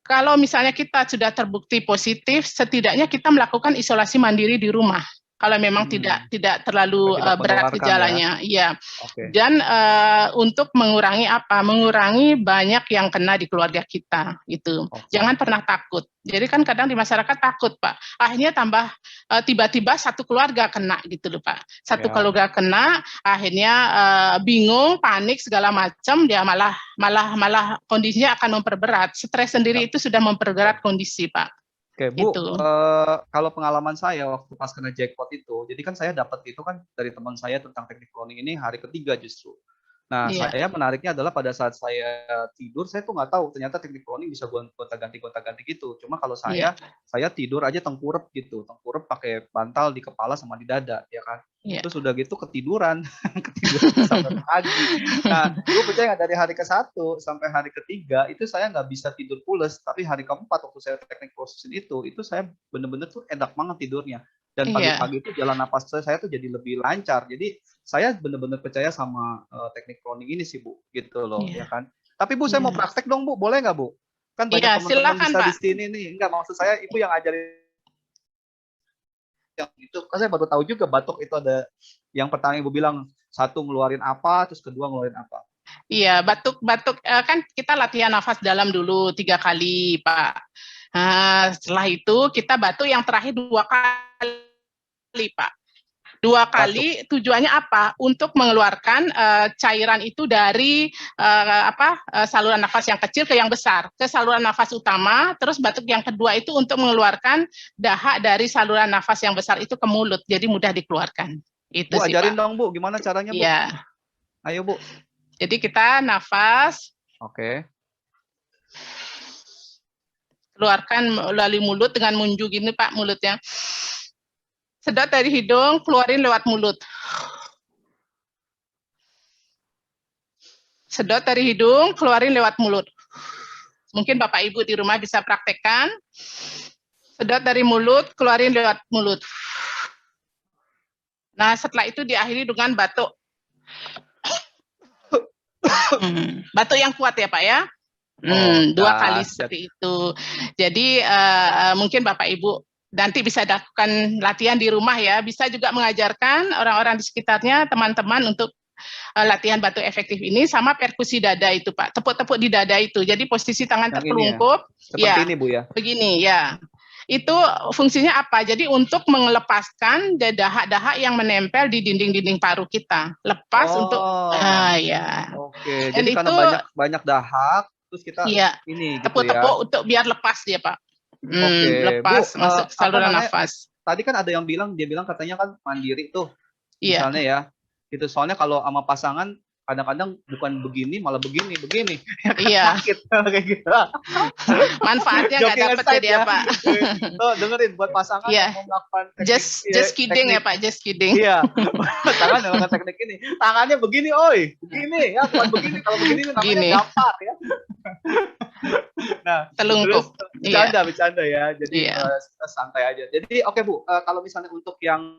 Kalau misalnya kita sudah terbukti positif, setidaknya kita melakukan isolasi mandiri di rumah. Kalau memang Hmm. tidak terlalu Tidak berat menularkan ya. gejalanya, iya. Oke. Dan untuk mengurangi apa? Mengurangi banyak yang kena di keluarga kita itu. Oke. Jangan pernah takut. Jadi kan kadang di masyarakat takut, Pak. Akhirnya tambah tiba-tiba satu keluarga kena gitu loh, Pak. Satu Ya. keluarga kena, akhirnya bingung, panik segala macam, dia malah kondisinya akan memperberat. Stres sendiri itu sudah memperberat kondisi, Pak. Oke, Bu, Itu. kalau pengalaman saya waktu pas kena jackpot itu, jadi kan saya dapat itu kan dari teman saya tentang teknik cloning ini hari ketiga justru. Nah, Iya. saya menariknya adalah pada saat saya tidur, saya tuh nggak tahu ternyata teknik cloning bisa gonta-ganti gitu. Cuma kalau Iya. saya tidur aja tengkurap gitu, tengkurap pakai bantal di kepala sama di dada, ya kan. Iya. Terus udah gitu ketiduran, ketiduran sampai pagi. Nah, gue percaya nggak dari hari ke-1 sampai hari ke-3 itu saya nggak bisa tidur pules, tapi hari ke-4 waktu saya teknik processing itu saya bener-bener tuh enak banget tidurnya. Dan Iya. pagi-pagi itu jalan napas saya tuh jadi lebih lancar. Jadi saya bener-bener percaya sama teknik cloning ini sih, Bu, gitu loh, Iya. ya kan. Tapi Bu, saya mau Iya. praktek dong, Bu, boleh nggak, Bu? Kan banyak Iya, teman-teman silakan, bisa di Pak. sini nih. Enggak, maksud saya Ibu yang ajarin yang itu. Kan saya baru tahu juga batuk itu ada yang pertama Ibu bilang satu ngeluarin apa, terus kedua ngeluarin apa. Iya, batuk kan kita latihan nafas dalam dulu 3 kali, Pak. Nah, setelah itu kita batuk yang terakhir 2 kali, Pak. 2 kali tujuannya apa? Untuk mengeluarkan cairan itu dari saluran nafas yang kecil ke yang besar, ke saluran nafas utama. Terus batuk yang kedua itu untuk mengeluarkan dahak dari saluran nafas yang besar itu ke mulut, jadi mudah dikeluarkan. Itu Bu, sih, ajarin Pak. dong, Bu, gimana caranya, Bu? Iya. Ayo, Bu. Jadi kita nafas, Oke. keluarkan melalui mulut dengan munju gini, Pak, mulutnya. Sedot dari hidung, keluarin lewat mulut. Sedot dari hidung, keluarin lewat mulut. Mungkin Bapak Ibu di rumah bisa praktekkan. Sedot dari mulut, keluarin lewat mulut. Nah, setelah itu diakhiri dengan batuk. Batuk yang kuat ya, Pak ya. 2 kali seperti itu. Jadi mungkin Bapak Ibu nanti bisa lakukan latihan di rumah ya. Bisa juga mengajarkan orang-orang di sekitarnya, teman-teman untuk latihan batuk efektif ini sama perkusi dada itu, Pak. Tepuk-tepuk di dada itu. Jadi posisi tangan Yang ini ya? terkelungkup. Seperti ini, Bu, ya. Begini ya. Itu fungsinya apa? Jadi untuk melepaskan dahak-dahak yang menempel di dinding-dinding paru kita. Lepas untuk ya. Oke, Dan jadi karena itu banyak dahak, terus kita iya, ini gitu tepuk-tepuk ya. untuk biar lepas dia, Pak. Oke, Lepas Bu, masuk apa saluran namanya, nafas. Tadi kan ada yang dia bilang katanya kan mandiri tuh, Iya. misalnya ya. Gitu, soalnya kalau sama pasangan kadang-kadang bukan begini malah begini. Ya kan, Iya. sakit kayak gitu. Manfaatnya nggak Joking dapat aside ya, Pak. Tuh, dengerin buat pasangan Iya. yang mau melakukan Just kidding ya, Pak, just kidding. Iya, pasangan yang melakukan teknik ini. Tangannya begini, oi, begini ya, bukan begini. Kalau begini namanya Begini. gampar ya. Nah, Telungkup. terus bercanda ya. Jadi Iya. santai aja. Jadi oke, Bu, kalau misalnya untuk yang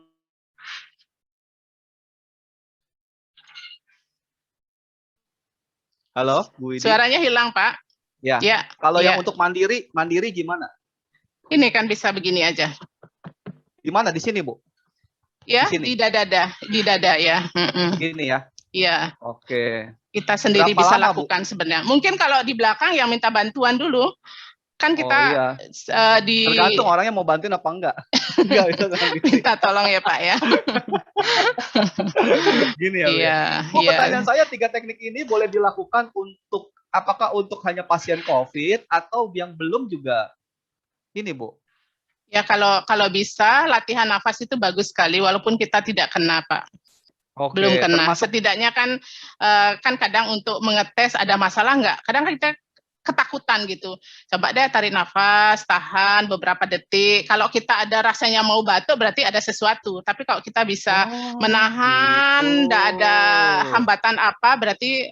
Halo, Bu Widi. Suaranya hilang, Pak. Ya. Ya. Kalau ya. yang untuk mandiri gimana? Ini kan bisa begini aja. Di mana? Di sini, Bu? Ya, Di sini? di dada ya. Gini ya. Iya. Oke. Kita sendiri Berapa bisa lama, Bu? lakukan sebenarnya. Mungkin kalau di belakang yang minta bantuan dulu, kan kita iya. Tergantung orangnya mau bantuin apa enggak. Enggak bisa gitu. minta tolong ya, Pak ya. Gini ya, Bu. Iya. Bu, pertanyaan saya 3 teknik ini boleh dilakukan apakah untuk hanya pasien COVID atau yang belum juga? Ini, Bu. Ya kalau bisa latihan nafas itu bagus sekali walaupun kita tidak kena, Pak. Oke, Belum kena. termasuk Setidaknya kan kadang untuk mengetes ada masalah nggak? Kadang kita ketakutan gitu. Coba deh tarik nafas, tahan beberapa detik. Kalau kita ada rasanya mau batuk berarti ada sesuatu. Tapi kalau kita bisa menahan, tidak ada hambatan apa, berarti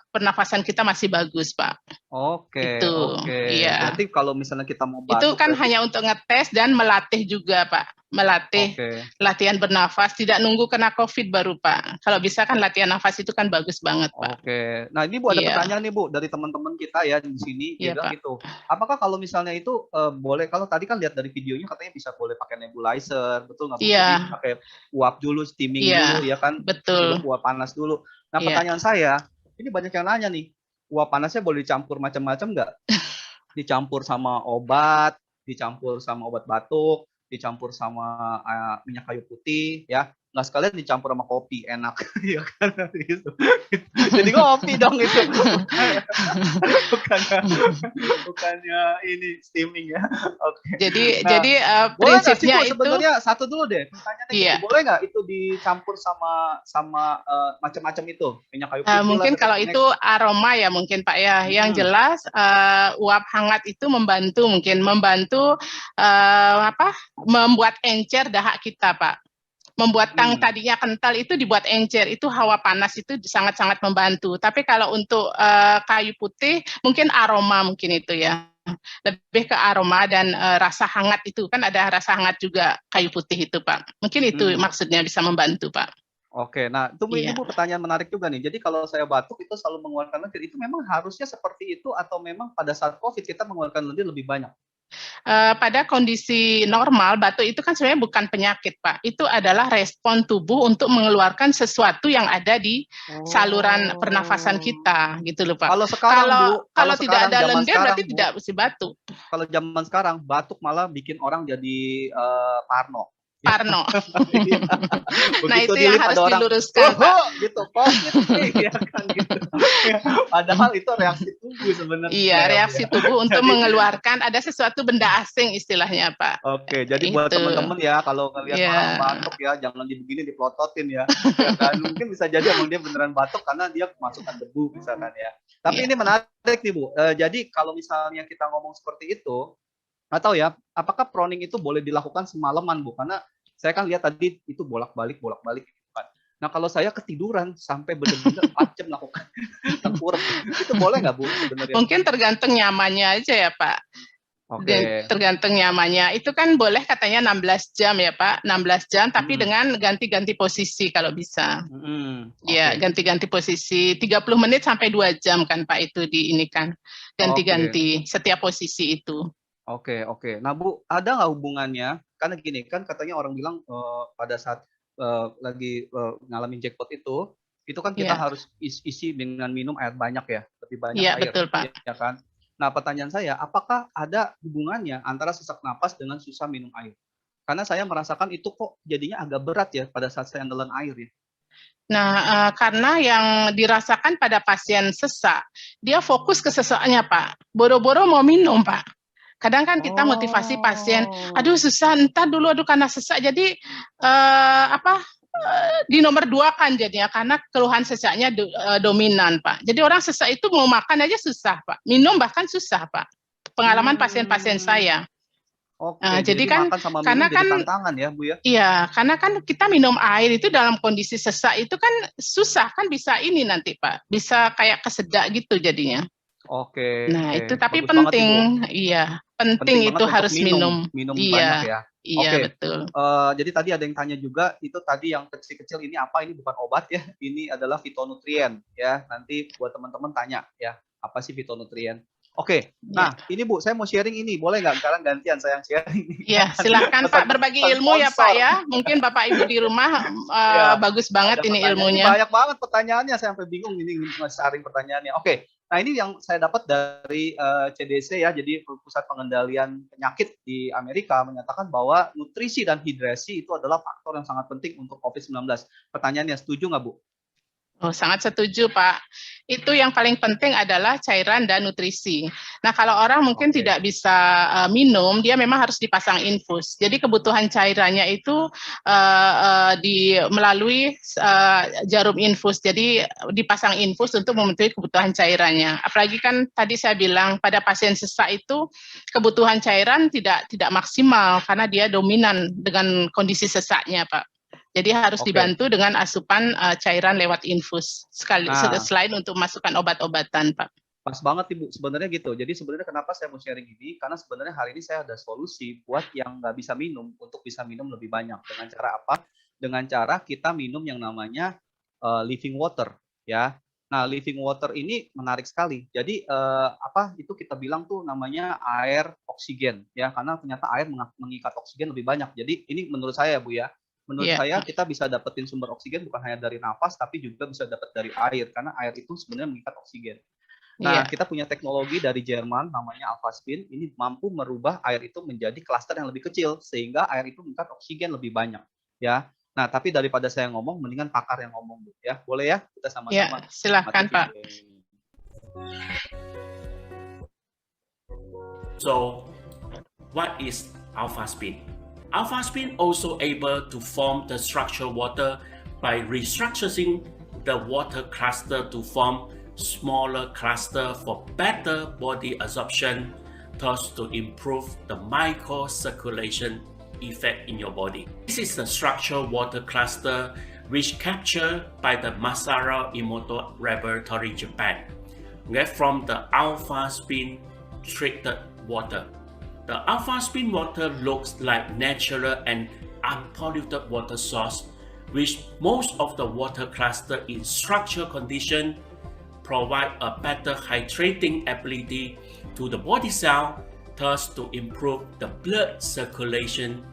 pernafasan kita masih bagus, Pak. Oke, Itu, oke. iya. Berarti kalau misalnya kita mau Itu batuk kan berarti hanya untuk ngetes dan melatih juga, Pak. Melatih oke. latihan bernafas, tidak nunggu kena COVID baru, Pak. Kalau bisa kan latihan nafas itu kan bagus banget, Pak. Oke. Nah, ini Bu ada Iya, pertanyaan nih Bu dari teman-teman kita ya di sini. Dia iya, bilang Pak. gitu. Apakah kalau misalnya itu boleh kalau tadi kan lihat dari videonya katanya bisa boleh pakai nebulizer, betul nggak Bu? Jadi Iya, pakai uap dulu, steaming dulu iya, ya kan, betul. uap panas dulu. Nah, Iya. pertanyaan saya, ini banyak yang nanya nih, uap panasnya boleh dicampur macam-macam nggak? Dicampur sama obat, dicampur sama obat batuk, dicampur sama minyak kayu putih, ya. Nggak sekalian dicampur sama kopi, enak. Ya kan? Gitu. Jadi ngopi dong itu. Bukannya ini steaming ya. Oke. Jadi Nah, jadi boleh nggak sih prinsipnya Bu itu sebenarnya satu dulu deh pertanyaannya iya. gini, boleh nggak itu dicampur sama macam-macam itu minyak kayu putih lah, Mungkin kalau tetep itu aroma ya mungkin Pak ya. Yang jelas uap hangat itu membantu membuat encer dahak kita, Pak. Membuat tadinya kental itu dibuat encer, itu hawa panas itu sangat-sangat membantu. Tapi kalau untuk kayu putih mungkin aroma mungkin itu ya. Lebih ke aroma dan rasa hangat itu kan ada rasa hangat juga kayu putih itu, Pak. Mungkin itu maksudnya bisa membantu, Pak. Oke, nah itu Iya. ini Bu pertanyaan menarik juga nih. Jadi kalau saya batuk itu selalu mengeluarkan lendir, itu memang harusnya seperti itu atau memang pada saat COVID kita mengeluarkan lendir lebih banyak? Pada kondisi normal, batuk itu kan sebenarnya bukan penyakit, Pak. Itu adalah respon tubuh untuk mengeluarkan sesuatu yang ada di saluran pernafasan kita, gitu loh, Pak. Kalau sekarang Bu, Kalau tidak sekarang, ada zaman lendir sekarang, berarti Bu, tidak mesti batuk. kalau zaman sekarang batuk malah bikin orang jadi parno. Parno. Iya. Nah, Begitu itu yang dilihat harus ada orang, diluruskan, Pak. gitu, COVID nih, ya kan gitu. Padahal itu reaksi tubuh sebenarnya. Iya, ya, Bu, reaksi ya. tubuh untuk Jadi, mengeluarkan ada sesuatu benda asing istilahnya, Pak. oke, jadi buat Itu. teman-teman ya kalau ngelihat Iya. orang batuk ya jangan begini dipelototin ya. Ya kan mungkin bisa jadi emang dia beneran batuk karena dia kemasukan debu misalkan ya. Tapi Iya. ini menarik nih Bu. Jadi kalau misalnya kita ngomong seperti itu, nggak tahu ya, apakah proning itu boleh dilakukan semalaman Bu? Karena saya kan lihat tadi itu bolak-balik gitu kan. Nah kalau saya ketiduran sampai benar-benar 4 jam melakukan tengkurap, itu boleh nggak Bu sebenarnya? Mungkin tergantung nyamannya aja ya, Pak. Oke. Tergantung nyamannya. Itu kan boleh katanya 16 jam ya, Pak. 16 jam tapi dengan ganti-ganti posisi kalau bisa. Iya, ganti-ganti posisi. 30 menit sampai 2 jam kan, Pak, itu diinikan. Ganti-ganti setiap posisi itu. Oke. Nah Bu, ada nggak hubungannya? Karena gini kan katanya orang bilang pada saat lagi ngalamin jackpot itu kan kita Iya. harus isi dengan minum air banyak ya, lebih banyak Iya, air, betul, Pak. ya kan? Nah pertanyaan saya, apakah ada hubungannya antara sesak napas dengan susah minum air? Karena saya merasakan itu kok jadinya agak berat ya pada saat saya nelan air ya. Nah, karena yang dirasakan pada pasien sesak, dia fokus ke sesaknya, Pak. Boro-boro mau minum, Pak. Kadang kan kita motivasi pasien, aduh susah, entar dulu, aduh karena sesak. Jadi di nomor 2 kan jadinya karena keluhan sesaknya dominan, Pak. Jadi orang sesak itu mau makan aja susah, Pak. Minum bahkan susah, Pak. Pengalaman pasien-pasien saya. Oke, Jadi kan makan sama minum karena jadi kan tantangan ya Bu ya. iya, karena kan kita minum air itu dalam kondisi sesak itu kan susah kan bisa ini nanti Pak, bisa kayak kesedak gitu jadinya. Oke. Nah itu tapi Bagus banget, penting, Ibu. iya penting Penting itu banget untuk harus minum. minum Iya, banyak ya. iya Oke. betul. Jadi tadi ada yang tanya juga, itu tadi yang kecil-kecil ini apa? Ini bukan obat ya, ini adalah fitonutrien ya. Nanti buat teman-teman tanya ya, apa sih fitonutrien? Oke, nah ini Bu, saya mau sharing ini, boleh nggak? Sekarang gantian saya yang sharing. Iya, silakan Pak berbagi ilmu ya Pak ya. Mungkin Bapak Ibu di rumah bagus banget ini ilmunya. Banyak banget pertanyaannya, saya sampai bingung ini sharing pertanyaannya. Oke, nah ini yang saya dapat dari CDC ya, jadi Pusat Pengendalian Penyakit di Amerika menyatakan bahwa nutrisi dan hidrasi itu adalah faktor yang sangat penting untuk COVID-19. Pertanyaannya, setuju nggak Bu? Oh, sangat setuju, Pak. Itu yang paling penting adalah cairan dan nutrisi. Nah, kalau orang mungkin tidak bisa minum, dia memang harus dipasang infus. Jadi kebutuhan cairannya itu melalui jarum infus. Jadi dipasang infus untuk memenuhi kebutuhan cairannya. Apalagi kan tadi saya bilang pada pasien sesak itu kebutuhan cairan tidak maksimal karena dia dominan dengan kondisi sesaknya, Pak. Jadi harus dibantu dengan asupan cairan lewat infus selain untuk masukkan obat-obatan, Pak. Pas banget Ibu, sebenarnya gitu. Jadi sebenarnya kenapa saya mau sharing ini, karena sebenarnya hari ini saya ada solusi buat yang nggak bisa minum, untuk bisa minum lebih banyak. Dengan cara apa? Dengan cara kita minum yang namanya living water, ya. Nah, living water ini menarik sekali. Jadi apa itu kita bilang tuh namanya air oksigen, ya, karena ternyata air mengikat oksigen lebih banyak. Jadi ini menurut saya, Bu, ya. Menurut Iya, saya kita bisa dapetin sumber oksigen bukan hanya dari nafas, tapi juga bisa dapat dari air, karena air itu sebenarnya mengikat oksigen. Nah, iya, kita punya teknologi dari Jerman namanya AlphaSpin. Ini mampu merubah air itu menjadi klaster yang lebih kecil sehingga air itu mengikat oksigen lebih banyak, ya. Nah, tapi daripada saya ngomong, mendingan pakar yang ngomong, Bu, ya. Boleh ya? Kita iya, sama-sama silahkan masukin. Pak. So, what is alpha spin? Alpha spin also able to form the structured water by restructuring the water cluster to form smaller cluster for better body absorption, thus to improve the microcirculation effect in your body. This is the structured water cluster which captured by the Masaru Emoto Laboratory, Japan, from the alpha spin treated water. The alpha spin water looks like natural and unpolluted water source, which most of the water cluster in structural condition provide a better hydrating ability to the body cell, thus to improve the blood circulation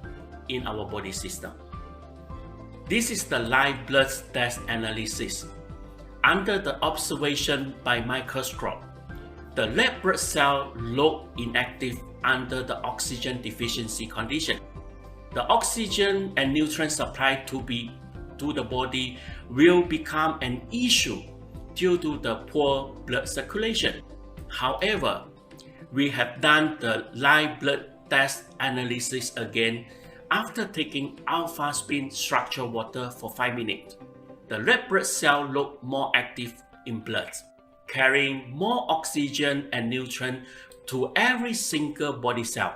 in our body system. This is the live blood test analysis. Under the observation by microscope, the red blood cell look inactive under the oxygen deficiency condition. The oxygen and nutrient supply to the body will become an issue due to the poor blood circulation. However, we have done the live blood test analysis again after taking alpha spin structured water for 5 minutes. The red blood cell look more active in blood, carrying more oxygen and nutrient to every single body cell,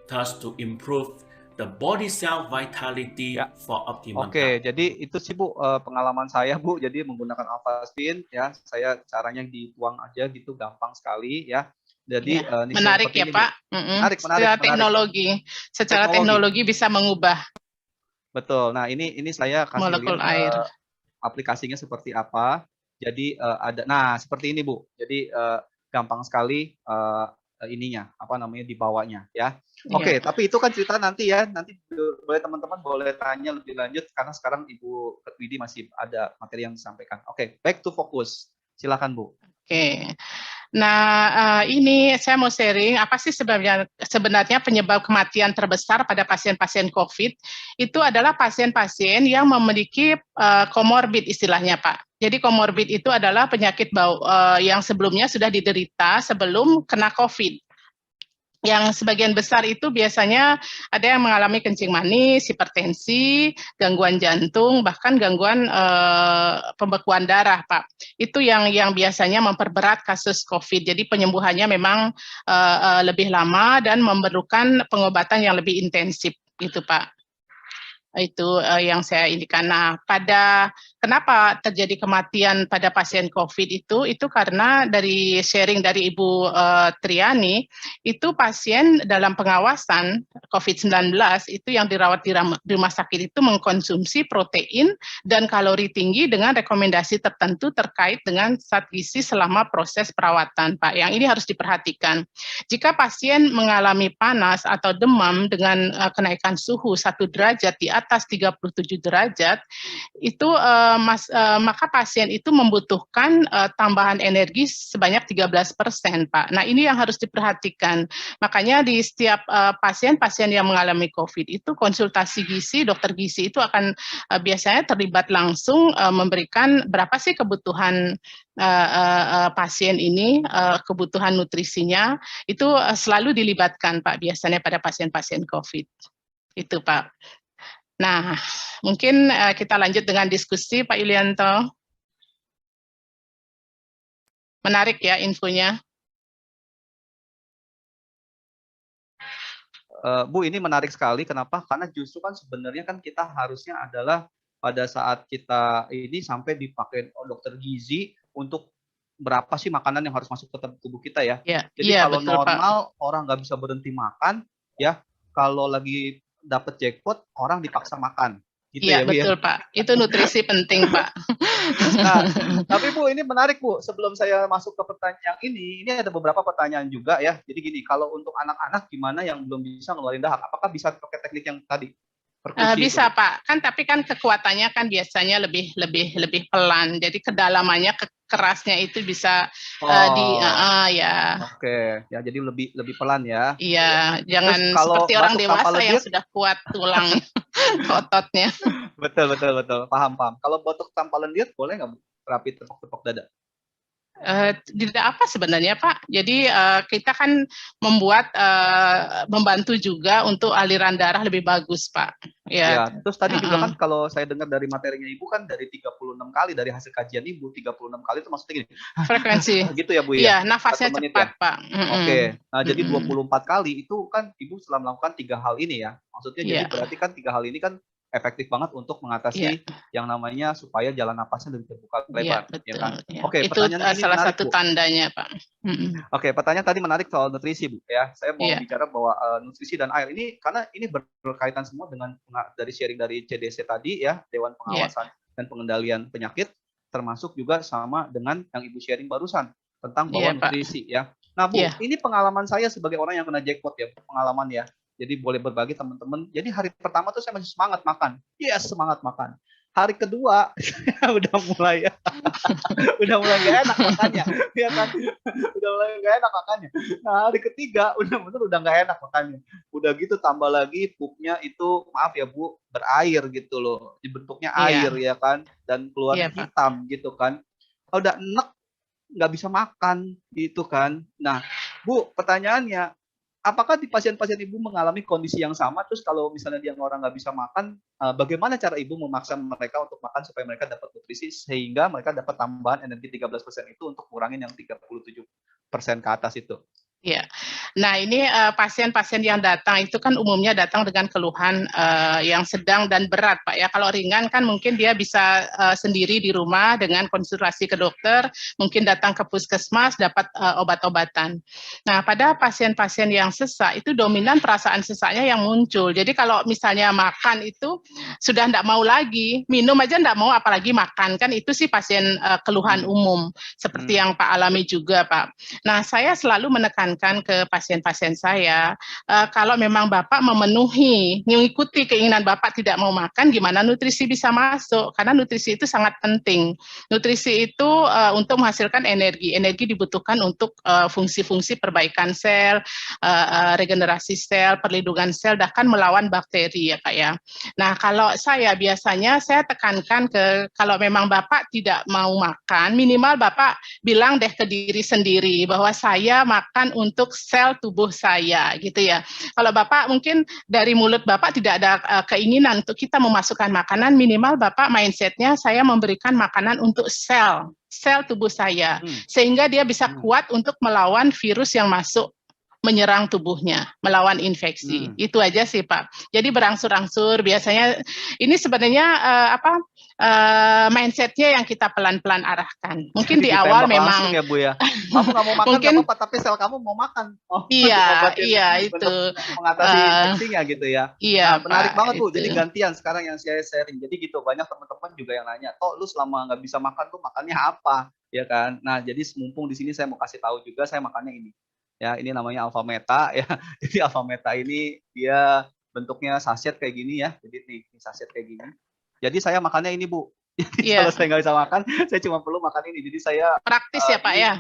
thus to improve the body cell vitality Ya. for optimum Oke, health. jadi itu sih Bu pengalaman saya Bu. Jadi menggunakan AlphaSpin, ya, saya caranya dituang aja gitu, gampang sekali, ya. Jadi Iya, ini menarik seperti ya ini, Bu. Pak. Menarik, Secara Teknologi. teknologi bisa mengubah Betul. Nah, ini saya kasih molekul lihat air. aplikasinya seperti apa. Jadi nah seperti ini Bu. Jadi gampang sekali ininya apa namanya dibawanya, ya. Oke, Iya. tapi itu kan cerita nanti ya. Nanti boleh teman-teman boleh tanya lebih lanjut karena sekarang Ibu Ketwidi masih ada materi yang disampaikan. Oke, back to focus. Silakan Bu. Oke. Nah, ini saya mau sharing apa sih sebenarnya penyebab kematian terbesar pada pasien-pasien COVID itu adalah pasien-pasien yang memiliki komorbid istilahnya Pak. Jadi komorbid itu adalah penyakit yang sebelumnya sudah diderita sebelum kena COVID. Yang sebagian besar itu biasanya ada yang mengalami kencing manis, hipertensi, gangguan jantung, bahkan gangguan pembekuan darah, Pak. Itu yang biasanya memperberat kasus COVID. Jadi penyembuhannya memang lebih lama dan memerlukan pengobatan yang lebih intensif, gitu, Pak. Itu yang saya indikan. Nah, kenapa terjadi kematian pada pasien COVID itu karena dari sharing dari Ibu Triani, itu pasien dalam pengawasan COVID-19 itu yang dirawat di rumah sakit itu mengkonsumsi protein dan kalori tinggi dengan rekomendasi tertentu terkait dengan zat gizi selama proses perawatan, Pak. Yang ini harus diperhatikan. Jika pasien mengalami panas atau demam dengan kenaikan suhu 1 derajat di atas 37 derajat, itu maka pasien itu membutuhkan tambahan energi sebanyak 13%, Pak. Nah, ini yang harus diperhatikan. Makanya di setiap pasien-pasien yang mengalami COVID itu konsultasi gizi, dokter gizi itu akan biasanya terlibat langsung memberikan berapa sih kebutuhan pasien ini, kebutuhan nutrisinya, itu selalu dilibatkan, Pak, biasanya pada pasien-pasien COVID. Itu, Pak. Nah, mungkin kita lanjut dengan diskusi, Pak Yulianto. Menarik ya infonya. Bu, ini menarik sekali. Kenapa? Karena justru kan sebenarnya kan kita harusnya adalah pada saat kita ini sampai dipakai dokter gizi untuk berapa sih makanan yang harus masuk ke tubuh kita ya. Iya, Jadi iya kalau betul Pak. normal orang nggak bisa berhenti makan ya, kalau lagi dapet jackpot orang dipaksa makan gitu Iya ya Bu ya. betul Pak. Itu nutrisi penting Pak. Nah, tapi Bu ini menarik Bu. Sebelum saya masuk ke pertanyaan yang ini ada beberapa pertanyaan juga ya. Jadi gini, kalau untuk anak-anak gimana yang belum bisa ngeluarin dahak? Apakah bisa pakai teknik yang tadi? Perkusi itu, Bisa Bu? Pak. Kan tapi kan kekuatannya kan biasanya lebih pelan. Jadi kedalamannya kerasnya itu bisa ya. Oke, ya jadi lebih pelan ya. Iya, jangan Terus kalau seperti orang batuk tanpa dewasa yang lendir? sudah kuat tulang ototnya. Betul. Paham. Kalau batuk tanpa lendir boleh nggak Bu? Terapi tepok-tepok dada. Tidak apa sebenarnya Pak. Jadi kita kan membantu juga untuk aliran darah lebih bagus Pak. Ya, Ya. terus tadi juga kan kalau saya dengar dari materinya Ibu kan dari 36 kali dari hasil kajian Ibu 36 kali itu maksudnya gini. Frekuensi. Gitu ya Bu ya. Iya, nafasnya 1 menit cepat ya? Pak. Oke. Nah, jadi 24 kali itu kan Ibu setelah melakukan 3 hal ini ya. Maksudnya jadi Iya. berarti kan 3 hal ini kan efektif banget untuk mengatasi yang namanya supaya jalan napasnya lebih terbuka Iya, lebar, betul. ya kan? Ya. Oke, Itu pertanyaan ini salah menarik, satu Bu. tandanya Pak. Oke, pertanyaan tadi menarik soal nutrisi, Bu. Ya, saya mau Iya. bicara bahwa nutrisi dan air ini karena ini berkaitan semua dengan dari sharing dari CDC tadi ya, Dewan Pengawasan dan Pengendalian Penyakit, termasuk juga sama dengan yang Ibu sharing barusan tentang bahwa Iya, Pak. nutrisi ya. Nah, Bu, Iya. ini pengalaman saya sebagai orang yang kena jackpot ya, pengalaman ya. Jadi boleh berbagi teman-teman. Jadi hari pertama tuh saya masih semangat makan. Yes, semangat makan. Hari kedua saya udah mulai gak enak makannya, ya kan? Udah mulai gak enak makannya. Nah, hari ketiga bener-bener udah gak enak makannya. Udah gitu tambah lagi pupnya itu maaf ya Bu, berair gitu loh. Bentuknya air ya kan dan keluarnya Iya, Pak. hitam gitu kan. Udah enek nggak bisa makan gitu kan. Nah, Bu, pertanyaannya apakah di pasien-pasien Ibu mengalami kondisi yang sama? Terus kalau misalnya dia orang nggak bisa makan, bagaimana cara Ibu memaksa mereka untuk makan supaya mereka dapat nutrisi sehingga mereka dapat tambahan energi 13% itu untuk kurangin yang 37% ke atas itu? Iya. Nah, ini pasien-pasien yang datang itu kan umumnya datang dengan keluhan yang sedang dan berat, Pak ya. Kalau ringan kan mungkin dia bisa sendiri di rumah dengan konsultasi ke dokter, mungkin datang ke puskesmas dapat obat-obatan. Nah, pada pasien-pasien yang sesak itu dominan perasaan sesaknya yang muncul. Jadi kalau misalnya makan itu sudah tidak mau lagi, minum aja tidak mau apalagi makan, kan itu sih pasien keluhan umum seperti yang Pak alami juga, Pak. Nah, saya selalu menekankan ke pasien-pasien saya, kalau memang Bapak mengikuti keinginan Bapak tidak mau makan, gimana nutrisi bisa masuk? Karena nutrisi itu sangat penting. Nutrisi itu untuk menghasilkan energi. Energi dibutuhkan untuk fungsi-fungsi perbaikan sel, regenerasi sel, perlindungan sel, bahkan melawan bakteri ya Kak ya. Nah, kalau saya biasanya saya tekankan kalau memang Bapak tidak mau makan, minimal Bapak bilang deh ke diri sendiri bahwa saya makan untuk sel tubuh saya gitu ya. Kalau Bapak mungkin dari mulut Bapak tidak ada keinginan untuk kita memasukkan makanan, minimal Bapak mindsetnya saya memberikan makanan untuk sel tubuh saya, sehingga dia bisa kuat untuk melawan virus yang masuk menyerang tubuhnya, melawan infeksi. Itu aja sih Pak. Jadi berangsur-angsur, biasanya ini sebenarnya mindsetnya yang kita pelan-pelan arahkan. Mungkin di awal memang ya Bu ya. Kamu nggak mau makan mungkin, nggak apa-apa, tapi sel kamu mau makan. Iya itu. Mengatasi infeksinya gitu ya. Iya, nah, menarik Pak, banget Bu. itu. Jadi gantian sekarang yang saya sharing. Jadi gitu banyak teman-teman juga yang nanya, "Toh lu selama nggak bisa makan tuh makannya apa?" Ya kan. Nah, jadi mumpung di sini saya mau kasih tahu juga saya makannya ini. Ya, ini namanya Alpha Meta ya. Jadi Alpha Meta ini dia bentuknya saset kayak gini ya. Jadi nih saset kayak gini. Jadi saya makannya ini Bu. Jadi kalau saya nggak bisa makan, saya cuma perlu makan ini. Jadi saya praktis ya Pak ya.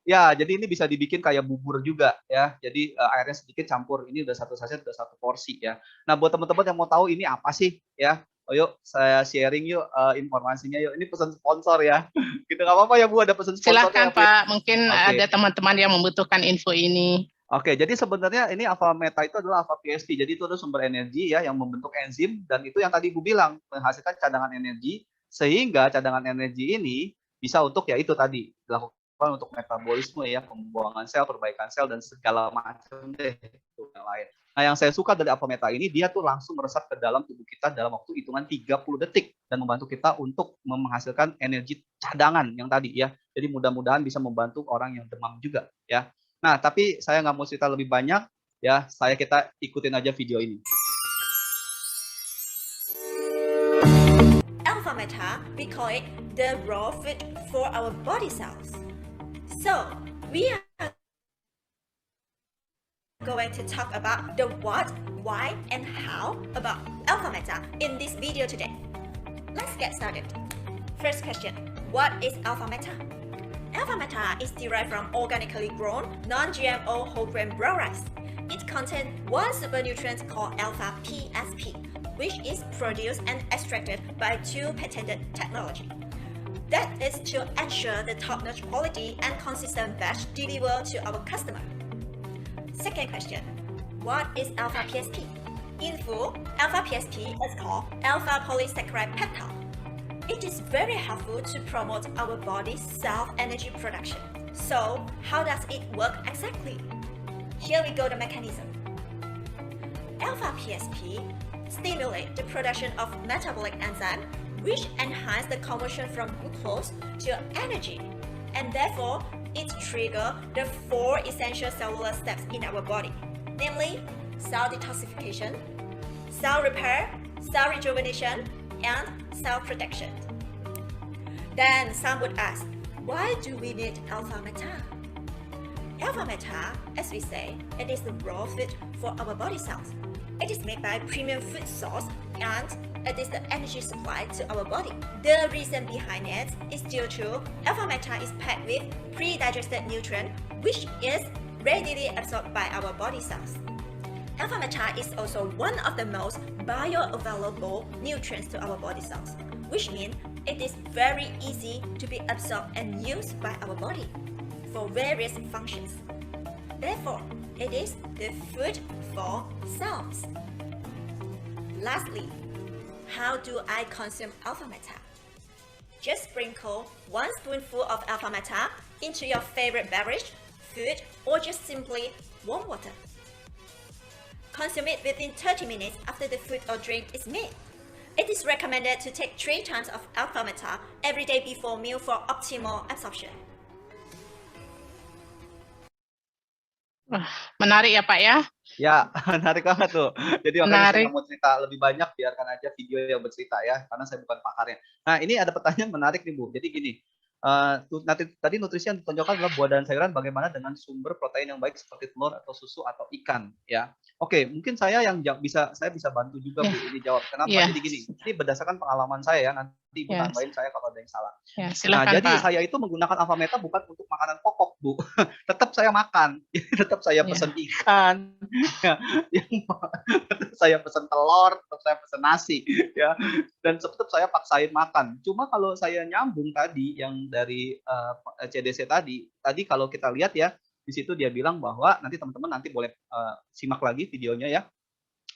Ya, jadi ini bisa dibikin kayak bubur juga ya. Jadi airnya sedikit campur. Ini udah satu saset, udah satu porsi ya. Nah, buat teman-teman yang mau tahu ini apa sih ya? Oh, yuk saya sharing yuk informasinya yuk. Ini pesan sponsor ya. Gitu nggak apa-apa ya Bu, ada pesan sponsor. Silakan Pak, mungkin ada teman-teman yang membutuhkan info ini. Oke, jadi sebenarnya ini Alpha Meta itu adalah Alpha PST. Jadi itu adalah sumber energi ya yang membentuk enzim dan itu yang tadi Ibu bilang menghasilkan cadangan energi sehingga cadangan energi ini bisa untuk ya itu tadi dilakukan untuk metabolisme ya, pembuangan sel, perbaikan sel dan segala macam deh itu yang lain. Nah, yang saya suka dari Alpha Meta ini dia tuh langsung meresap ke dalam tubuh kita dalam waktu hitungan 30 detik dan membantu kita untuk menghasilkan energi cadangan yang tadi ya. Jadi mudah-mudahan bisa membantu orang yang demam juga ya. Nah, tapi saya nggak mau cerita lebih banyak ya. Kita ikutin aja video ini. Alpha Meta, we call it the raw food for our body cells. So, we are going to talk about the what, why, and how about Alpha Meta in this video today. Let's get started. First question, what is Alpha Meta? Alpha Meta is derived from organically grown, non-GMO whole grain brown rice. It contains one super nutrient called Alpha PSP, which is produced and extracted by two patented technology. That is to ensure the top-notch quality and consistent batch delivered to our customer. Second question, what is Alpha PSP? In full, Alpha PSP is called Alpha Polysaccharide Peptide. It is very helpful to promote our body's self-energy production. So, how does it work exactly? Here we go the mechanism. Alpha PSP stimulates the production of metabolic enzyme which enhance the conversion from glucose to energy, and therefore it triggers the 4 essential cellular steps in our body, namely cell detoxification, cell repair, cell rejuvenation, and cell protection. Then some would ask, why do we need Alpha Meta? Alpha Meta, as we say, it is the raw food for our body cells. It is made by premium food source and it is the energy supply to our body. The reason behind it is due to Alpha Meta is packed with pre-digested nutrient which is readily absorbed by our body cells. Alpha Meta is also one of the most bioavailable nutrients to our body cells, which means it is very easy to be absorbed and used by our body for various functions. Therefore, it is the food for cells. Lastly, how do I consume Alpha Meta? Just sprinkle 1 spoonful of Alpha Meta into your favorite beverage, food, or just simply warm water. Consume it within 30 minutes after the food or drink is made. It is recommended to take 3 times of Alpha Meta every day before meal for optimal absorption. Menarik ya Pak ya? Ya, menarik banget tuh. Jadi makanya saya Menarik. nggak mau cerita lebih banyak, biarkan aja video yang bercerita ya, karena saya bukan pakarnya. Nah, ini ada pertanyaan menarik nih Bu. Jadi gini, tadi nutrisi yang ditonjolkan adalah buah dan sayuran, bagaimana dengan sumber protein yang baik seperti telur atau susu atau ikan ya. Oke, mungkin saya bisa bantu juga Bu ini jawab. Kenapa? Ya. Jadi gini, ini berdasarkan pengalaman saya ya, nanti Ibu Ya. tambahin saya kalau ada yang salah. Ya, Nah, silakan jadi Pak. saya itu menggunakan Alpha Meta bukan untuk makanan pokok, Bu. Tetap saya makan. Tetap saya Ya. pesan ikan. Ya, tetap saya pesan telur, tetap saya pesan nasi, ya. Dan tetap saya paksain makan. Cuma kalau saya nyambung tadi yang dari CDC tadi kalau kita lihat ya, di situ dia bilang bahwa nanti teman-teman nanti boleh simak lagi videonya ya,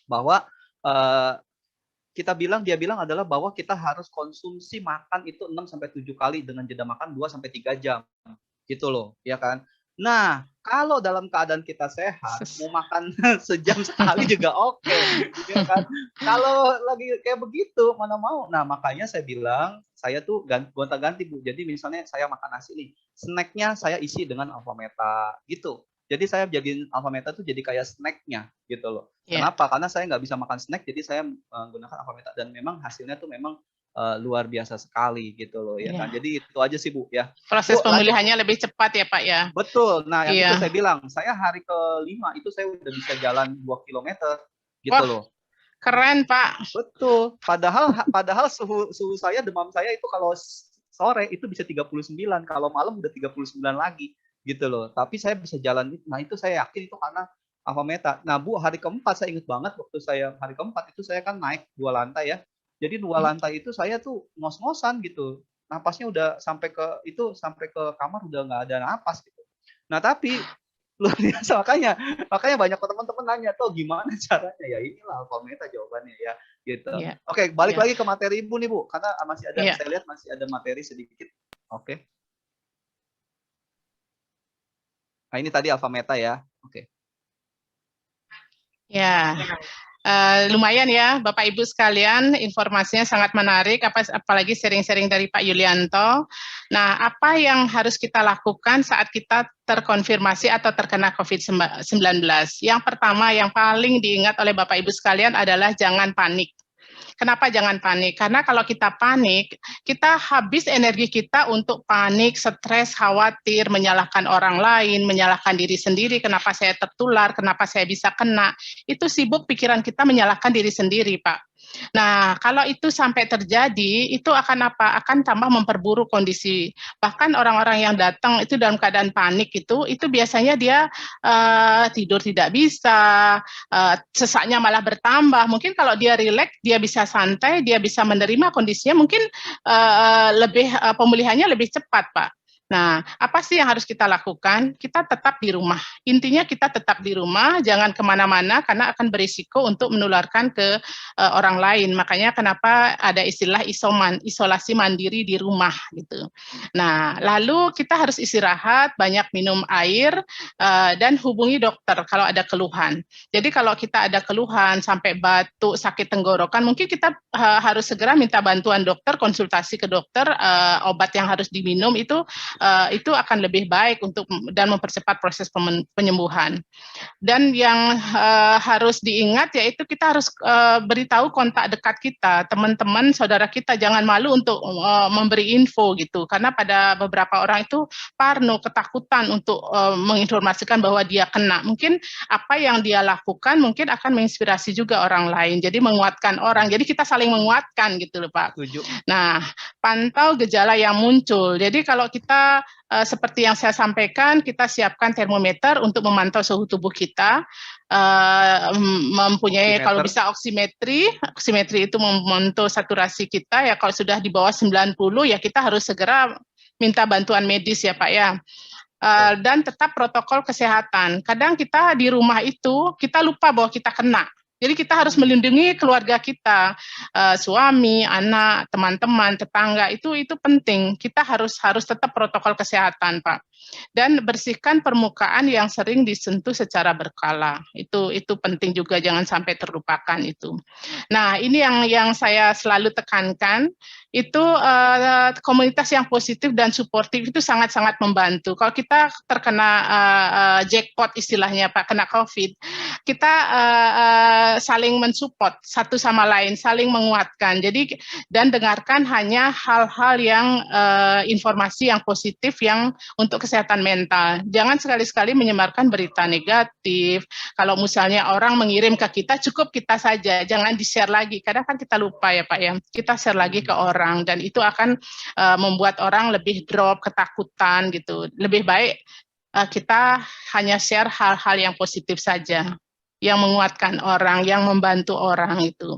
bahwa dia bilang adalah bahwa kita harus konsumsi makan itu 6-7 kali dengan jeda makan 2-3 jam. Gitu loh, ya kan? Nah, kalau dalam keadaan kita sehat, mau makan sejam sekali juga oke, ya kan? Kalau lagi kayak begitu, mana mau. Nah, makanya saya bilang, saya tuh gonta-ganti Bu. Jadi misalnya saya makan nasi nih, snacknya saya isi dengan Alpha Meta, gitu. Jadi saya jadiin Alpha Meta tuh jadi kayak snacknya gitu loh. Ya. Kenapa? Karena saya nggak bisa makan snack, jadi saya menggunakan Alpha Meta dan memang hasilnya tuh memang luar biasa sekali gitu loh ya Ya. kan. Jadi itu aja sih Bu ya. Proses Bu, pemulihannya lebih cepat ya Pak ya? Betul. Nah, yang Iya. itu saya bilang, saya hari ke-5 itu saya udah bisa jalan 2 kilometer gitu Wah. loh. Keren Pak. Betul. Padahal suhu saya, demam saya itu kalau sore itu bisa 39, kalau malam udah 39 lagi gitu loh. Tapi saya bisa jalan. Nah, itu saya yakin itu karena Alpha Meta. Nah, Bu, hari keempat saya ingat banget waktu saya hari keempat itu saya kan naik 2 lantai ya. Jadi 2 lantai itu saya tuh ngos-ngosan gitu. Napasnya udah sampai ke kamar udah nggak ada napas gitu. Nah, tapi luar biasa, makanya banyak teman-teman nanya, "Tuh gimana caranya?" Ya inilah Alpha Meta jawabannya ya, gitu. Iya. Oke, balik Iya. lagi ke materi Ibu nih, Bu, karena masih ada Iya. saya lihat masih ada materi sedikit. Oke. Nah, ini tadi Alpha Meta ya. Oke. Ya. Lumayan ya, Bapak Ibu sekalian, informasinya sangat menarik, apalagi sharing-sharing dari Pak Yulianto. Nah, apa yang harus kita lakukan saat kita terkonfirmasi atau terkena COVID-19? Yang pertama, yang paling diingat oleh Bapak Ibu sekalian adalah jangan panik. Kenapa jangan panik? Karena kalau kita panik, kita habis energi kita untuk panik, stres, khawatir, menyalahkan orang lain, menyalahkan diri sendiri, kenapa saya tertular, kenapa saya bisa kena. Itu sibuk pikiran kita menyalahkan diri sendiri, Pak. Nah, kalau itu sampai terjadi, itu akan apa? Akan tambah memperburuk kondisi. Bahkan orang-orang yang datang itu dalam keadaan panik itu biasanya dia tidur tidak bisa, sesaknya malah bertambah. Mungkin kalau dia rileks, dia bisa santai, dia bisa menerima kondisinya, mungkin pemulihannya lebih cepat, Pak. Nah, apa sih yang harus kita lakukan? Kita tetap di rumah. Intinya kita tetap di rumah, jangan kemana-mana karena akan berisiko untuk menularkan ke orang lain. Makanya kenapa ada istilah isolasi mandiri di rumah gitu. Nah, lalu kita harus istirahat, banyak minum air, dan hubungi dokter kalau ada keluhan. Jadi kalau kita ada keluhan sampai batuk, sakit tenggorokan, mungkin kita harus segera minta bantuan dokter, konsultasi ke dokter, obat yang harus diminum itu akan lebih baik dan mempercepat proses penyembuhan. Dan yang harus diingat yaitu kita harus beritahu kontak dekat kita, teman-teman, saudara kita, jangan malu untuk memberi info gitu, karena pada beberapa orang itu parno, ketakutan untuk menginformasikan bahwa dia kena. Mungkin apa yang dia lakukan mungkin akan menginspirasi juga orang lain, jadi menguatkan orang, jadi kita saling menguatkan gitu loh Pak. Setuju. Nah, pantau gejala yang muncul, jadi kalau kita seperti yang saya sampaikan, kita siapkan termometer untuk memantau suhu tubuh kita, mempunyai kalau bisa oximetri itu memantau saturasi kita, ya kalau sudah di bawah 90 ya kita harus segera minta bantuan medis ya Pak ya. Dan tetap protokol kesehatan. Kadang kita di rumah itu, kita lupa bahwa kita kena. Jadi kita harus melindungi keluarga kita, suami, anak, teman-teman, tetangga, itu penting. Kita harus tetap protokol kesehatan, Pak. Dan bersihkan permukaan yang sering disentuh secara berkala. Itu penting juga, jangan sampai terlupakan itu. Nah, ini yang saya selalu tekankan, itu komunitas yang positif dan suportif itu sangat-sangat membantu. Kalau kita terkena jackpot istilahnya Pak, kena COVID, kita saling mensupport satu sama lain, saling menguatkan. Jadi dan dengarkan hanya hal-hal yang informasi yang positif yang untuk kesehatan mental. Jangan sekali-sekali menyebarkan berita negatif. Kalau misalnya orang mengirim ke kita, cukup kita saja, jangan di-share lagi. Kadang kan kita lupa ya Pak ya, kita share lagi ke orang dan itu akan membuat orang lebih drop, ketakutan gitu. Lebih baik kita hanya share hal-hal yang positif saja, yang menguatkan orang, yang membantu orang itu.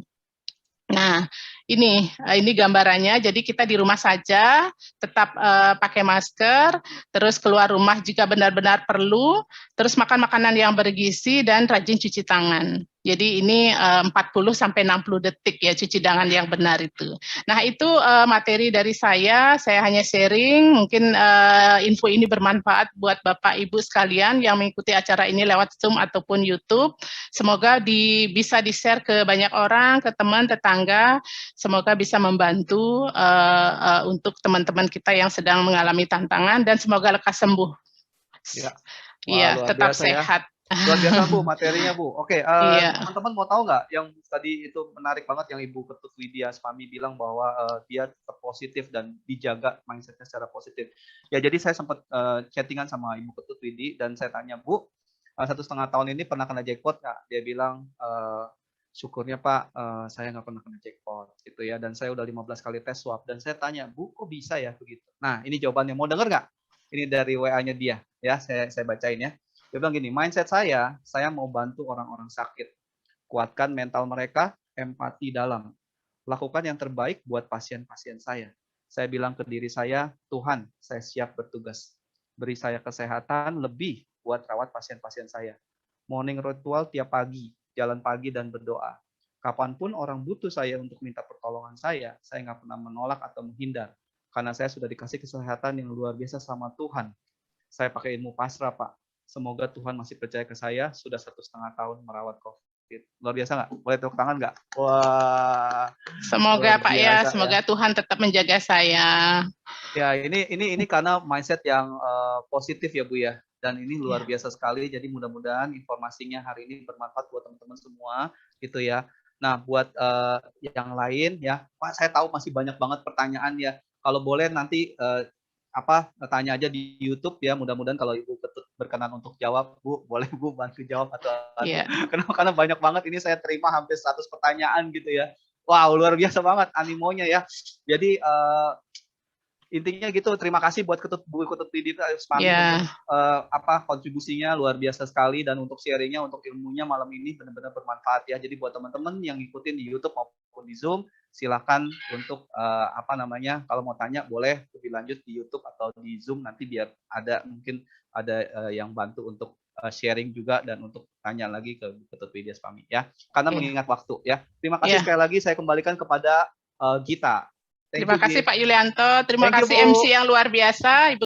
Nah, ini gambarannya. Jadi kita di rumah saja, tetap pakai masker, terus keluar rumah jika benar-benar perlu, terus makan makanan yang bergizi dan rajin cuci tangan. Jadi ini 40-60 detik ya cuci tangan yang benar itu. Nah itu materi dari saya hanya sharing, mungkin info ini bermanfaat buat Bapak Ibu sekalian yang mengikuti acara ini lewat Zoom ataupun YouTube. Semoga bisa di-share ke banyak orang, ke teman, tetangga, semoga bisa membantu untuk teman-teman kita yang sedang mengalami tantangan dan semoga lekas sembuh. Iya, tetap sehat. Luar biasa Bu materinya Bu. Oke, teman-teman mau tahu nggak yang tadi itu menarik banget yang Ibu Ketut Widya Spami bilang bahwa dia tetap positif dan dijaga mindsetnya secara positif. Ya jadi saya sempat chattingan sama Ibu Ketut Widi dan saya tanya Bu, 1,5 tahun ini pernah kena jackpot nggak? Dia bilang syukurnya Pak saya nggak pernah kena jackpot gitu ya, dan saya udah 15 kali tes swab. Dan saya tanya Bu kok bisa ya begitu? Nah ini jawabannya, mau denger nggak? Ini dari WA-nya dia ya, saya bacain ya. Dia bilang gini, mindset saya mau bantu orang-orang sakit. Kuatkan mental mereka, empati dalam. Lakukan yang terbaik buat pasien-pasien saya. Saya bilang ke diri saya, Tuhan, saya siap bertugas. Beri saya kesehatan lebih buat rawat pasien-pasien saya. Morning ritual tiap pagi, jalan pagi dan berdoa. Kapanpun orang butuh saya untuk minta pertolongan saya nggak pernah menolak atau menghindar. Karena saya sudah dikasih kesehatan yang luar biasa sama Tuhan. Saya pakai ilmu pasrah, Pak. Semoga Tuhan masih percaya ke saya, sudah 1,5 tahun merawat COVID. Luar biasa nggak? Boleh tepuk tangan nggak? Wah, Semoga luar Pak ya, biasa semoga Tuhan tetap menjaga saya. Ya, ini karena mindset yang positif ya Bu ya. Dan ini luar biasa sekali. Jadi mudah-mudahan informasinya hari ini bermanfaat buat teman-teman semua gitu ya. Nah, buat yang lain ya, Pak, saya tahu masih banyak banget pertanyaan ya. Kalau boleh nanti tanya aja di YouTube ya. Mudah-mudahan kalau Ibu Ketut berkenan untuk jawab, Bu, boleh Bu bantu jawab atau karena banyak banget ini saya terima hampir 100 pertanyaan gitu ya. Wow, luar biasa banget animonya ya. Jadi intinya gitu, terima kasih buat Bu Ketut Widi Usmami untuk kontribusinya luar biasa sekali, dan untuk sharingnya, untuk ilmunya malam ini benar-benar bermanfaat ya. Jadi buat teman-teman yang ngikutin di YouTube maupun di Zoom, silakan untuk kalau mau tanya boleh lebih lanjut di YouTube atau di Zoom, nanti biar mungkin ada yang bantu untuk sharing juga dan untuk tanya lagi ke Bu Ketut Widi Usmami ya. Karena mengingat waktu ya. Terima kasih sekali lagi, saya kembalikan kepada Gita. Terima kasih Pak Yulianto, terima kasih MC yang luar biasa, Ibu